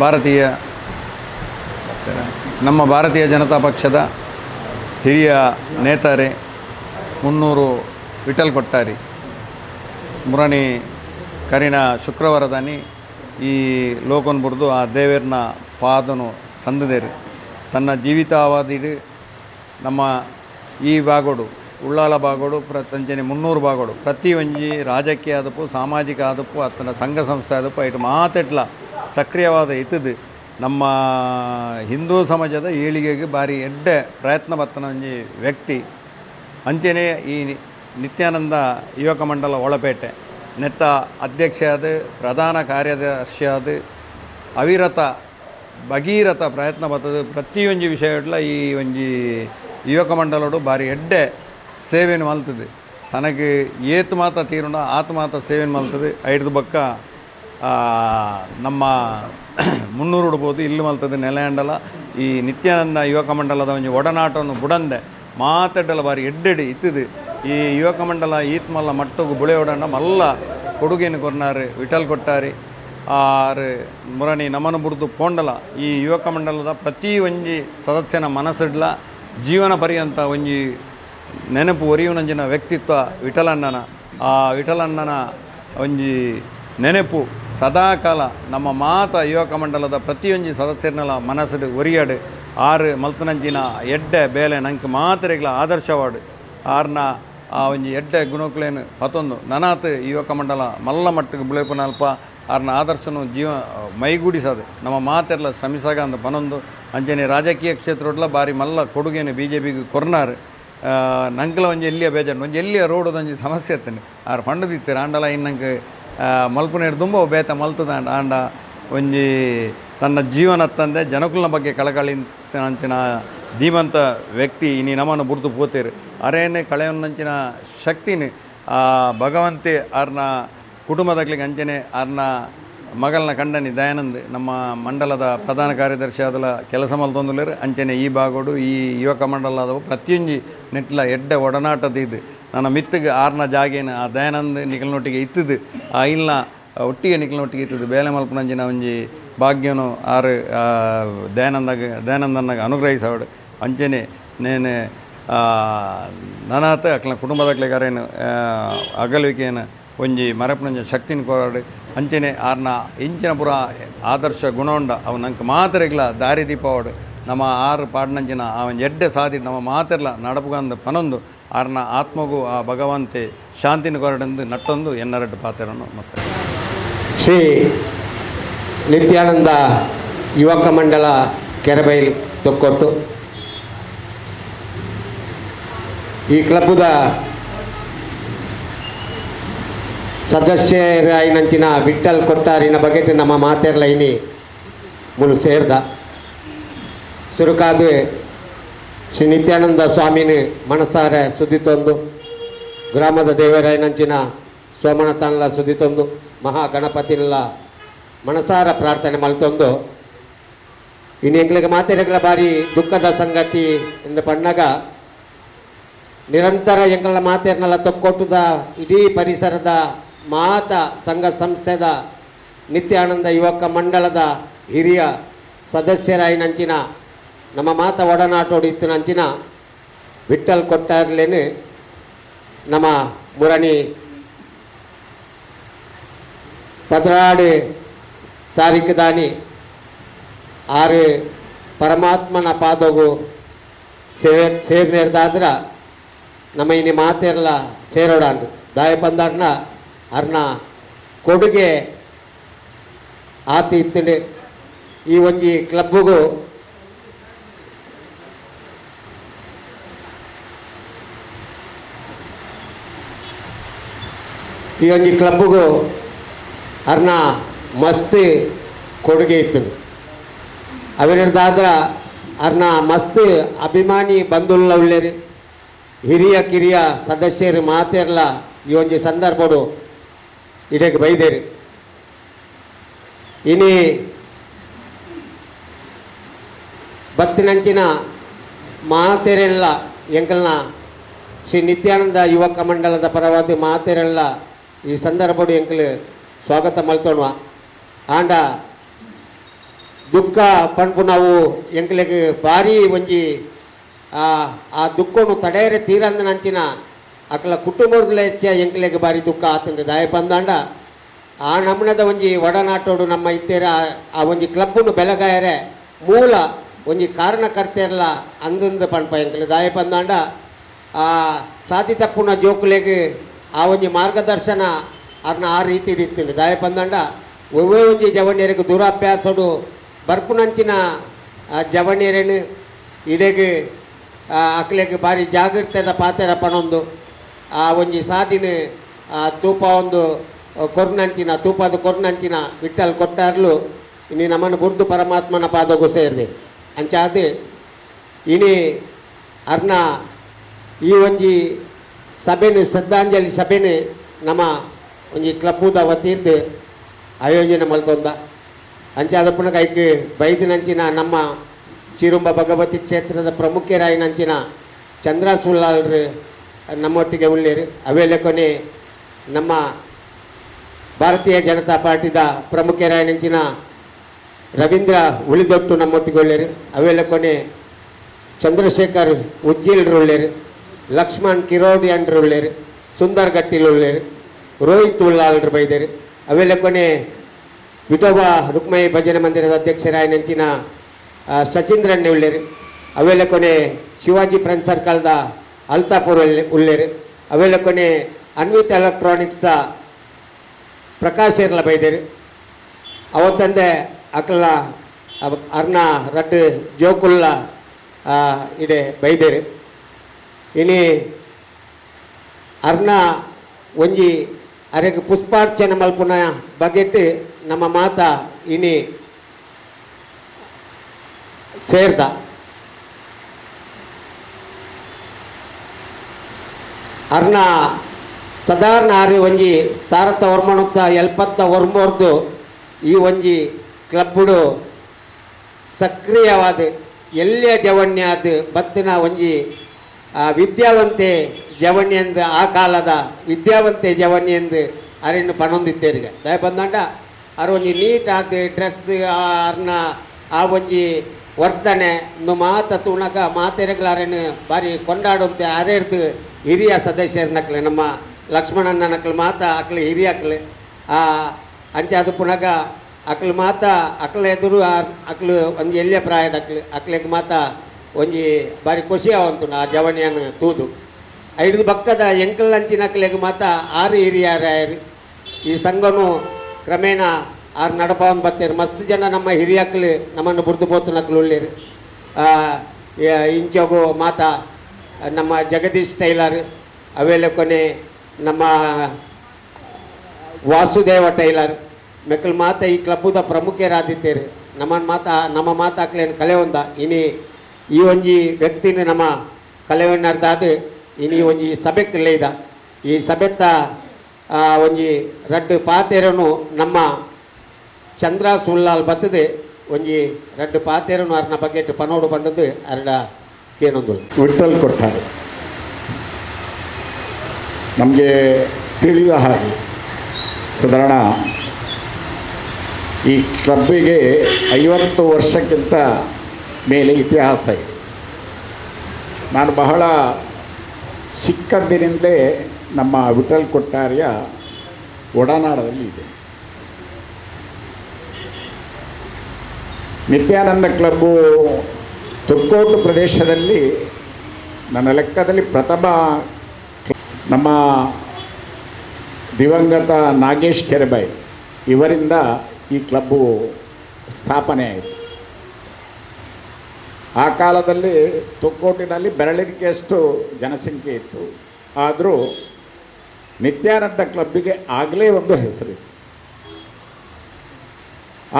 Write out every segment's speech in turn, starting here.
ಭಾರತೀಯ ನಮ್ಮ ಭಾರತೀಯ ಜನತಾ ಪಕ್ಷದ ಹಿರಿಯ ನೇತಾರೆ ಮುನ್ನೂರು ವಿಠಲ್ ಕೊಟ್ಟಾರಿ ಮುರಣಿ ಕರಿನ ಶುಕ್ರವಾರದಾನಿ ಈ ಲೋಕನ್ ಬುರ್ದು ಆ ದೇವೇರ್ನ ಪಾದನು ಸಂದದೇರು ತನ್ನ ಜೀವಿತಾವಧಿಡು ನಮ್ಮ ಈ ಬಾಗೋಡು ಉಳ್ಳಾಲ ಬಾಗೋಡು ತಂಚನೆ ಮುನ್ನೂರು ಬಾಗೋಡು ಪ್ರತಿ ಒಂಜಿ ರಾಜಕೀಯ ಆದಪ್ಪು ಸಾಮಾಜಿಕ ಆದಪ್ಪು ಅತ್ತನ ಸಂಘ ಸಂಸ್ಥೆ ಆದಪ್ಪು ಐಟು ಮಾತೆಟ್ಲ ಸಕ್ರಿಯವಾದ ಇತ್ತದು ನಮ್ಮ ಹಿಂದೂ ಸಮಾಜದ ಏಳಿಗೆಗೆ ಭಾರಿ ಎಡ್ಡೆ ಪ್ರಯತ್ನ ಬತ್ತನ ಒಂಜಿ ವ್ಯಕ್ತಿ ಅಂಚೆನೆ ಈ ನಿತ್ಯಾನಂದ ಯುವಕ ಮಂಡಲ ಒಳಪೇಟೆ ನೆತ್ತ ಅಧ್ಯಕ್ಷ ಆದ ಪ್ರಧಾನ ಕಾರ್ಯದರ್ಶಿ ಆದ ಅವಿರತ ಭಗೀರಥ ಪ್ರಯತ್ನ ಬರ್ತದೆ ಪ್ರತಿಯೊಂದು ವಿಷಯಡ್ಲ ಈ ಒಂಜಿ ಯುವಕ ಮಂಡಲಡು ಭಾರಿ ಎಡ್ಡೆ ಸೇವೆಯನ್ನು ಮಲ್ತದೆ ತನಗೆ ಏತು ಮಾತ ತೀರುಂಡ ಆತು ಮಾತ ಸೇವೆಯನ್ನು ಮಲ್ತದೆ ಐದು ಬಕ್ಕ ನಮ್ಮ ಮುನ್ನೂರು ಇಡ್ಬೋದು ಇಲ್ಲಿ ಮಲ್ತದೆ ನೆಲೆಯಂಡಲ ಈ ನಿತ್ಯಾನಂದ ಯುವಕ ಮಂಡಲದ ಒಂಜಿ ಒಡನಾಟವನ್ನು ಬುಡಂದೆ ಮಾತಾಡಲ್ಲ ಬಾರಿ ಎಡ್ಡೆಡಿ ಇತ್ತದು ಈ ಯುವಕ ಮಂಡಲ ಈತ್ ಮಲ್ಲ ಮಟ್ಟಗು ಬುಳೆ ಒಡಂಡ ಮಲ್ಲ ಕೊಡುಗೆಯನ್ನು ಕೊರ್ನಾರು ವಿಠಲ್ ಕೊಟ್ಟಾರಿ ಆರು ಮುರಣಿ ನಮನ ಬುಡ್ದು ಪೋಂಡಲ ಈ ಯುವಕ ಮಂಡಲದ ಪ್ರತಿ ಒಂಜಿ ಸದಸ್ಯನ ಮನಸ್ಸಿಡ್ಲ ಜೀವನ ಪರ್ಯಂತ ಒಂಜಿ ನೆನಪು ಒರಿಯುನಂಜಿನ ವ್ಯಕ್ತಿತ್ವ ವಿಠಲಣ್ಣನ ಆ ವಿಠಲಣ್ಣನ ಒಂಜಿ ನೆನಪು ಸದಾಕಾಲ ನಮ್ಮ ಮಾತ ಯುವಕ ಮಂಡಲದ ಪ್ರತಿಯೊಂದು ಸದಸ್ಯರನ್ನೆಲ್ಲ ಮನಸ್ಸು ಒರಿಯಾಡು ಆರು ಮಲ್ತನಂಚಿನ ಎಡ್ಡೆ ಬೇಲೆ ನಂಗೆ ಮಾತ್ರೆಗಳ ಆದರ್ಶವಾಡು ಆರ್ನ ಆ ಒಂಜಿ ಎಡ್ಡೆ ಗುಣಕ್ಲೇನು ಮತ್ತೊಂದು ನನಾತ್ ಯುವಕ ಮಂಡಲ ಮಲ್ಲ ಮಟ್ಟಿಗೆ ಬುಳೆಪುನಲ್ಪ ಆರ್ನ ಆದರ್ಶನು ಮೈಗೂಡಿಸೋದು ನಮ್ಮ ಮಾತೆಲ್ಲ ಶ್ರಮಿಸಾಗ ಅಂತ ಪನೊಂದು ಅಂಚನೆ ರಾಜಕೀಯ ಕ್ಷೇತ್ರಡ್ಲ ಬಾರಿ ಮಲ್ಲ ಕೊಡುಗೆನು BJPಗೆ ಕೊರ್ನಾರು ನಂಕಲ ಒಂಜಿ ಎಲ್ಲಿಯ ಬೇಜಾರು ಒಂಜಿ ಎಲ್ಲಿಯ ರೋಡದೊಂಜಿ ಸಮಸ್ಯೆ ಇರ್ತೇನೆ ಆರು ಪಂಡದಿತ್ತೀರ ಆಂಡಲ ಇನ್ನಂಗೆ ಮಲ್ಪುನೇರು ತುಂಬ ಬೇತ ಮಲ್ತದ ಆಂಡ ಒಂಜಿ ತನ್ನ ಜೀವನ ತಂದೆ ಜನಕುಲ್ನ ಬಗ್ಗೆ ಕಳಕಳಿ ಅಂಚಿನ ಧೀಮಂತ ವ್ಯಕ್ತಿ ಇನಿ ನಮ್ಮನ್ನು ಬುರ್ದು ಪೋತೇರು ಅರೇನೆ ಕಳೆಯೊನ್ನಂಚಿನ ಶಕ್ತಿನಿ ಭಗವಂತೆ ಆರ್ನ ಕುಟುಂಬದಕ್ಲಿಗೆ ಅಂಚನೆ ಆರ್ನ ಮಗಳನ್ನ ಕಂಡನಿ ದಯಾನಂದ್ ನಮ್ಮ ಮಂಡಲದ ಪ್ರಧಾನ ಕಾರ್ಯದರ್ಶಿ ಆದಲ ಕೆಲಸ ಮಲ್ತೊಂದುಲ್ಲೇರು ಅಂಚನೆ ಈ ಬಾಗೋಡು ಈ ಯುವಕ ಮಂಡಲದವು ಪ್ರತಿಯೊಂದು ನೆಟ್ಲ ಎಡ್ಡೆ ಒಡನಾಟದ ಇದು ನನ್ನ ಮಿತ್ತಿಗೆ ಆರ್ನ ಜಾಗೇನು ಆ ದಯಾನಂದ್ ನಿಖಲ್ನೊಟ್ಟಿಗೆ ಇತ್ತದು ಆ ಇಲ್ನ ಒಟ್ಟಿಗೆ ನಿಖಲ್ನೊಟ್ಟಿಗೆ ಇತ್ತದು ಬೇಲೆ ಮಲ್ಪನಂಜಿನ ಒಂಜಿ ಭಾಗ್ಯನು ಆರು ದಯಾನಂದನಾಗ ಅನುಗ್ರಹಿಸೋಡು ಅಂಚನೆ ನೇನು ನನಾತ ಅಕ್ಲ ಕುಟುಂಬದಕ್ಲಿಗೆ ಅರೇನು ಅಗಲುವಿಕೆಯನ್ನು ಒಂಜಿ ಮರಪನಂಜ ಶಕ್ತಿನ ಕೊರಾಡು ಅಂಚನೆ ಆರ್ನ ಇಂಚಿನ ಪುರ ಆದರ್ಶ ಗುಣೋಂಡ ಅವು ನಂಗೆ ಮಾತ್ರೆಗ್ಲ ದಾರಿದೀಪವಾಡು ನಮ್ಮ ಆರು ಪಾಡ್ನಂಚಿನ ಅವನ ಎಡ್ಡೆ ಸಾದಿ ನಮ್ಮ ಮಾತೆರ್ಲ ನಡಪುಗಂದು ಪನೊಂದು ಆರ್ನ ಆತ್ಮಗೂ ಆ ಭಗವಂತೆ ಶಾಂತಿನ ಕೊರಡೆಂದು ನಟ್ಟೊಂದು ಎನ್ನರಡ್ಡು ಪಾತೆರನ್ನು ಮತ್ತೆ ಶ್ರೀ ನಿತ್ಯಾನಂದ ಯುವಕ ಮಂಡಲ ಕೆರೆಬೈಲ್ ತೊಕ್ಕೊಟ್ಟು ಈ ಕ್ಲಬ್ದ ಸದಸ್ಯರಾಯಿನಂಚಿನ ವಿಠಲ್ ಕೊಟ್ಟಾರಿನ ಬಗೆಟ್ ನಮ್ಮ ಮಾತೆರ್ಲ ಇನಿ ಮುಳು ಸೇರ್ದ ಸುರುಕಾದು ಶ್ರೀ ನಿತ್ಯಾನಂದ ಸ್ವಾಮಿನ ಮನಸಾರೆ ಸುದ್ದಿತೊಂದು ಗ್ರಾಮದ ದೇವರಾಯನಂಚಿನ ಸೋಮಣತನಲ ಸುದ್ದಿತೊಂದು ಮಹಾಗಣಪತಿನೆಲ್ಲ ಮನಸಾರ ಪ್ರಾರ್ಥನೆ ಮಲ್ತೊಂದು ಇನ್ನು ಎಂಗ್ಲಿಗೆ ಮಾತೆರೆಗಳ ಬಾರಿ ದುಃಖದ ಸಂಗತಿ ಎಂದು ಪಣ್ಣಗ ನಿರಂತರ ಎಂಗಳ ಮಾತೆರ್ನೆಲ್ಲ ತೊಕ್ಕೊಟ್ಟುದ ಇಡೀ ಪರಿಸರದ ಮಾತ ಸಂಘ ಸಂಸ್ಥೆದ ನಿತ್ಯಾನಂದ ಯುವಕ ಮಂಡಲದ ಹಿರಿಯ ಸದಸ್ಯರಾಯಿನಂಚಿನ ನಮ್ಮ ಮಾತ ಒಡನಾಟೋಡು ಇತ್ತಿನಂಚಿನ ವಿಠಲ್ ಕೊಟ್ಟಾರ್ಲೇನು ನಮ್ಮ ಮುರಣಿ 16 ತಾರೀಕು ದಾನಿ ಆರು ಪರಮಾತ್ಮನ ಪಾದೋಗು ಸೇರ್ನೇರ್ದಾದ್ರ ನಮ್ಮ ಇನಿ ಮಾತೆರ್ಲ ಸೇರೋಡಾಂಡು ದಾಯ ಬಂದಾಡ್ನ ಅರ್ನ ಕೊಡುಗೆ ಆತಿ ಇತ್ತಡು ಈ ಒಂಜಿ ಕ್ಲಬ್ಬಿಗೂ ಅರ್ನ ಮಸ್ತ್ ಕೊಡುಗೆ ಇತ್ತು ಅವಿರದಾದ್ರ ಅರ್ನ ಮಸ್ತ್ ಅಭಿಮಾನಿ ಬಂಧುಲ್ಲ ಉಳ್ಳೇರು ಹಿರಿಯ ಕಿರಿಯ ಸದಸ್ಯರು ಮಾತೆರ್ಲ ಈ ಒಂಜಿ ಸಂದರ್ಭಡು ಇಡೆಗೆ ಬೈದೇರು ಇನಿ ಬತ್ತಿನಂಚಿನ ಮಾತೆರೆಲ್ಲ ಎಂಕಲ್ನ ಶ್ರೀ ನಿತ್ಯಾನಂದ ಯುವಕ ಮಂಡಲದ ಪರವಾದ ಮಾತೆರೆಲ್ಲ ಈ ಸಂದರ್ಭಡು ಎಂಕಲ್ ಸ್ವಾಗತ ಮಲ್ತೋಣ ಆಂಡ ದುಃಖ ಪಂಪು ನಾವು ಎಂಕ್ಲೆಗ್ ಭಾರಿ ಒಂಜಿ ಆ ದುಃಖನು ತಡೆಯರೆ ತೀರಂದ ನಂಚಿನ ಅಕ್ಲ ಕುಟುಂಬದಲ್ಲ ಹೆಚ್ಚ ಎಂಕ್ಲೆಗ್ ಭಾರಿ ದುಃಖ ಆತಂದೆ ದಾಯ ಬಂದಾಂಡ ಆ ನಮೂನದ ಒಂಜಿ ಒಡನಾಟೋಡು ನಮ್ಮ ಇತ್ತೇರ ಆ ಒಂಜಿ ಕ್ಲಬ್ಬನ್ನು ಬೆಳಗಾಯರೆ ಮೂಲ ಒಂಜಿ ಕಾರಣಕರ್ತೆಯಲ್ಲ ಅಂದಂದು ಪಂಪ ಎಂಕ್ಲೆ ದಾಯ ಬಂದಾಂಡ ಆ ಸಾತಿ ತಪ್ಪುನ ಜೋಕುಲೆಗ್ ಆ ಒಂಜಿ ಮಾರ್ಗದರ್ಶನ ಅವ್ರನ್ನ ಆ ರೀತಿ ಇತ್ತಿಂದು ದಾಯ ಬಂದಾಂಡ ಒವ್ವೇ ಒಂಜಿ ಜವಣ್ಯರಿಗೆ ದುರಾಭ್ಯಾಸಡು ಬರ್ಪುನಂಚಿನ ಜವಣ್ಯರೇನು ಇದೆಗ್ ಅಕ್ಲೆಗ್ ಭಾರಿ ಜಾಗೃತದ ಪಾತ್ರ ಪಣೊಂದು ಆ ಒಂಜಿ ಸಾದಿನ ತೂಪ ಒಂದು ಕೊರ್ನಂಚಿನ ತೂಪದ ಕೊರ್ನಂಚಿನ ವಿಠಲ್ ಕೊಟ್ಟಾರ್ಲು ಇನ್ನು ನಮ್ಮನ್ನು ಬುರ್ದು ಪರಮಾತ್ಮನ ಪಾದಗೂ ಸೇರಿದೆ ಅಂಚಾದು ಇನಿ ಅರ್ನ ಈ ಒಂಜಿ ಸಭೆನು ಶ್ರದ್ಧಾಂಜಲಿ ಸಭೆನು ನಮ್ಮ ಒಂಜಿ ಕ್ಲಬ್ಬುದ ವತಿರ್ದು ಆಯೋಜನೆ ಮಲ್ತೊಂದ ಅಂಚಾದ ಪುನಃ ಐಕ್ ಬೈದಿನಂಚಿನ ನಮ್ಮ ಚಿರುಂಬ ಭಗವತಿ ಕ್ಷೇತ್ರದ ಪ್ರಮುಖರಾಯಿನಂಚಿನ ಚಂದ್ರ ಸುಲ್ಲಾಲ್ರು ನಮ್ಮೊಟ್ಟಿಗೆ ಉಳ್ಳೇರು ಅವೆಲ್ಲ ಕೊನೆ ನಮ್ಮ ಭಾರತೀಯ ಜನತಾ ಪಾರ್ಟಿದ ಪ್ರಮುಖರಾಯಿನಂಚಿನ ರವೀಂದ್ರ ಉಳಿದೊಟ್ಟು ನಮ್ಮೊಟ್ಟಿಗೆ ಉಳ್ಳೇರು ಅವೆಲ್ಲ ಕೊನೆ ಚಂದ್ರಶೇಖರ್ ಉಜ್ಜಿಲ್ರು ಉಳ್ಳೇರು ಲಕ್ಷ್ಮಣ್ ಕಿರೋಡಿ ಅಂಡ್ರು ಉಳ್ಳೇರು ಸುಂದರ್ ಗಟ್ಟಿಲ್ ಉಳ್ಳೇರು ರೋಹಿತ್ ಉಳ್ಳಾಲ್ರು ಬೈದರು ಅವೆಲ್ಲ ಕೊನೆ ವಿಠೋಬಾ ರುಕ್ಮಯಿ ಭಜನೆ ಮಂದಿರದ ಅಧ್ಯಕ್ಷರಾಯಿನಂಚಿನ ಸಚೀಂದ್ರನ್ನೇ ಉಳ್ಳೇರು ಅವೆಲ್ಲ ಕೊನೆ ಶಿವಾಜಿ ಫ್ರೆಂಡ್ ಸರ್ಕಲ್ದ ಅಲ್ತಾಪುರ್ ಉಳ್ಳೇರು ಅವೆಲ್ಲ ಕೊನೆ ಅನ್ವಿತ್ ಎಲೆಕ್ಟ್ರಾನಿಕ್ಸ್ದ ಪ್ರಕಾಶ್ ಇರ್ಲ ಬೈದೇರು ಅವತ್ತಂದೆ ಅಕ್ಲ ಅರ್ನ ರಡ್ಡು ಜೋಕುಲ್ಲ ಇಡೆ ಬೈದೇರು ಇನಿ ಅರ್ನ ಒಂಜಿ ಅರೆಗೆ ಪುಷ್ಪಾರ್ಚನೆ ಮಲ್ಪುನ ಬಗೆಟ್ ನಮ್ಮ ಮಾತ ಇನಿ ಸೇರ್ದ ಅರ್ನ ಸಾಧಾರಣ ಆರು ಒಂಜಿ ಸಾರತ ಹೊರ್ಮಣುತ್ತ ಎಲ್ಪತ್ತ ಹೊರ್ಮೋರ್ದು ಈ ಒಂಜಿ ಕ್ಲಬ್ಬುಡು ಸಕ್ರಿಯವಾದ ಎಲ್ಲಿಯ ಜವಣ್ಯಾದ ಬತ್ತಿನ ಒಂಜಿ ವಿದ್ಯಾವಂತೆ ಜವಣ್ಯಂದು ಆ ಕಾಲದ ವಿದ್ಯಾವಂತೆ ಜವಣ್ಯಂದು ಅರೆನ್ನು ಪಣೊಂದಿತ್ತೇರಿಗೆ ದಯ ಬಂದಂಡ ಅವ್ರು ಒಂಜಿ ನೀಟ್ ಆದ ಡ್ರೆಸ್ ಅವ್ರನ್ನ ಆ ಒಂಜಿ ವರ್ತನೆ ಇನ್ನು ಮಾತ ತುಣಕ ಮಾತೆರೆಗಳಾರೇನು ಭಾರಿ ಕೊಂಡಾಡುವಂತೆ ಅರೆರ್ದು ಹಿರಿಯ ಸದಸ್ಯರನಕ್ಲೆ ನಮ್ಮ ಲಕ್ಷ್ಮಣನಕ್ಲು ಮಾತ ಅಕ್ಲೆ ಹಿರಿಯ ಅಕ್ಲೆ ಅಂಚೆ ಅದು ಪುನಃ ಅಕ್ಲು ಮಾತ ಅಕ್ಲ ಎದುರು ಅಕ್ಲು ಒಂದು ಎಲ್ಲಿಯ ಪ್ರಾಯದ ಅಕ್ಲೆಗೆ ಮಾತ ಒಂಜಿ ಭಾರಿ ಖುಷಿ ಅವಂತು ಆ ಜವಣಿಯನ್ನು ತೂದು ಐದು ಬಕ್ಕದ ಎಂಕಲ್ ಅಂಚಿನ ಅಕ್ಲೆಗೆ ಮಾತ ಆರು ಹಿರಿಯರಾಯರು ಈ ಸಂಘನು ಕ್ರಮೇಣ ಆರು ನಡಪವನ್ ಬತ್ತೇರು ಮಸ್ತ್ ಜನ ನಮ್ಮ ಹಿರಿಯಕ್ಕಳು ನಮ್ಮನ್ನು ಬುರ್ದು ಬೋತು ನಕ್ಲು ಉಳ್ಳೇರು ಇಂಚೋಗು ಮಾತ ನಮ್ಮ ಜಗದೀಶ್ ಟೈಲರ್ ಅವೆಲ್ಲ ಕೊನೆ ನಮ್ಮ ವಾಸುದೇವ ಟೈಲರ್ ಮೆಕ್ಕಲು ಮಾತ ಈ ಕ್ಲಬ್ಬುದ ಪ್ರಮುಖರಾದಿದ್ದೇರು ನಮ್ಮ ಮಾತಾಕ್ಲೇನು ಕಲೆ ಒಂದ ಇನಿ ಈ ಒಂಜಿ ವ್ಯಕ್ತಿನ ನಮ್ಮ ಕಲೆವನ್ನರ್ದಾದ ಇನಿ ಒಂಜಿ ಸಭೆಕ್ಲೆ ಇದ ಈ ಸಭೆತ್ತ ಒಂಜಿ ರಡ್ಡು ಪಾತೆರನು ನಮ್ಮ ಚಂದ್ರ ಸುಲ್ಲಾಲ್ ಬತ್ತದೆ ಒಂಜಿ ರಡ್ಡು ಪಾತೆರನು ಅರ್ನ ಬಗೆಟ್ ಪನೋಡು ಬಂದದ್ದು ಅರಡ ಕೇನೊಂದು ವಿಠಲ್ ಕೊಟ್ಟಾರೆ ನಮಗೆ ತಿಳಿದ ಹಾಗೆ ಸಾಧಾರಣ ಈ ಕ್ಲಬ್ಬಿಗೆ 50 ವರ್ಷಕ್ಕಿಂತ ಮೇಲೆ ಇತಿಹಾಸ ಇದೆ. ನಾನು ಬಹಳ ಚಿಕ್ಕಂದಿನಿಂದಲೇ ನಮ್ಮ ವಿಠಲ್ ಕೊಟ್ಟಾರಿಯ ಒಡನಾಡದಲ್ಲಿ ಇದೆ. ನಿತ್ಯಾನಂದ ಕ್ಲಬ್ಬು ತುರ್ಕೋಟು ಪ್ರದೇಶದಲ್ಲಿ ನನ್ನ ಲೆಕ್ಕದಲ್ಲಿ ಪ್ರಥಮ ನಮ್ಮ ದಿವಂಗತ ನಾಗೇಶ್ ಕೆರೆಬಾಯಿ ಇವರಿಂದ ಈ ಕ್ಲಬ್ಬು ಸ್ಥಾಪನೆ ಆಯಿತು. ಆ ಕಾಲದಲ್ಲಿ ತುರ್ಕೋಟಿನಲ್ಲಿ ಬೆರಳಿಕೆಯಷ್ಟು ಜನಸಂಖ್ಯೆ ಇತ್ತು. ಆದರೂ ನಿತ್ಯಾನಂದ ಕ್ಲಬ್ಬಿಗೆ ಆಗಲೇ ಒಂದು ಹೆಸರಿತ್ತು.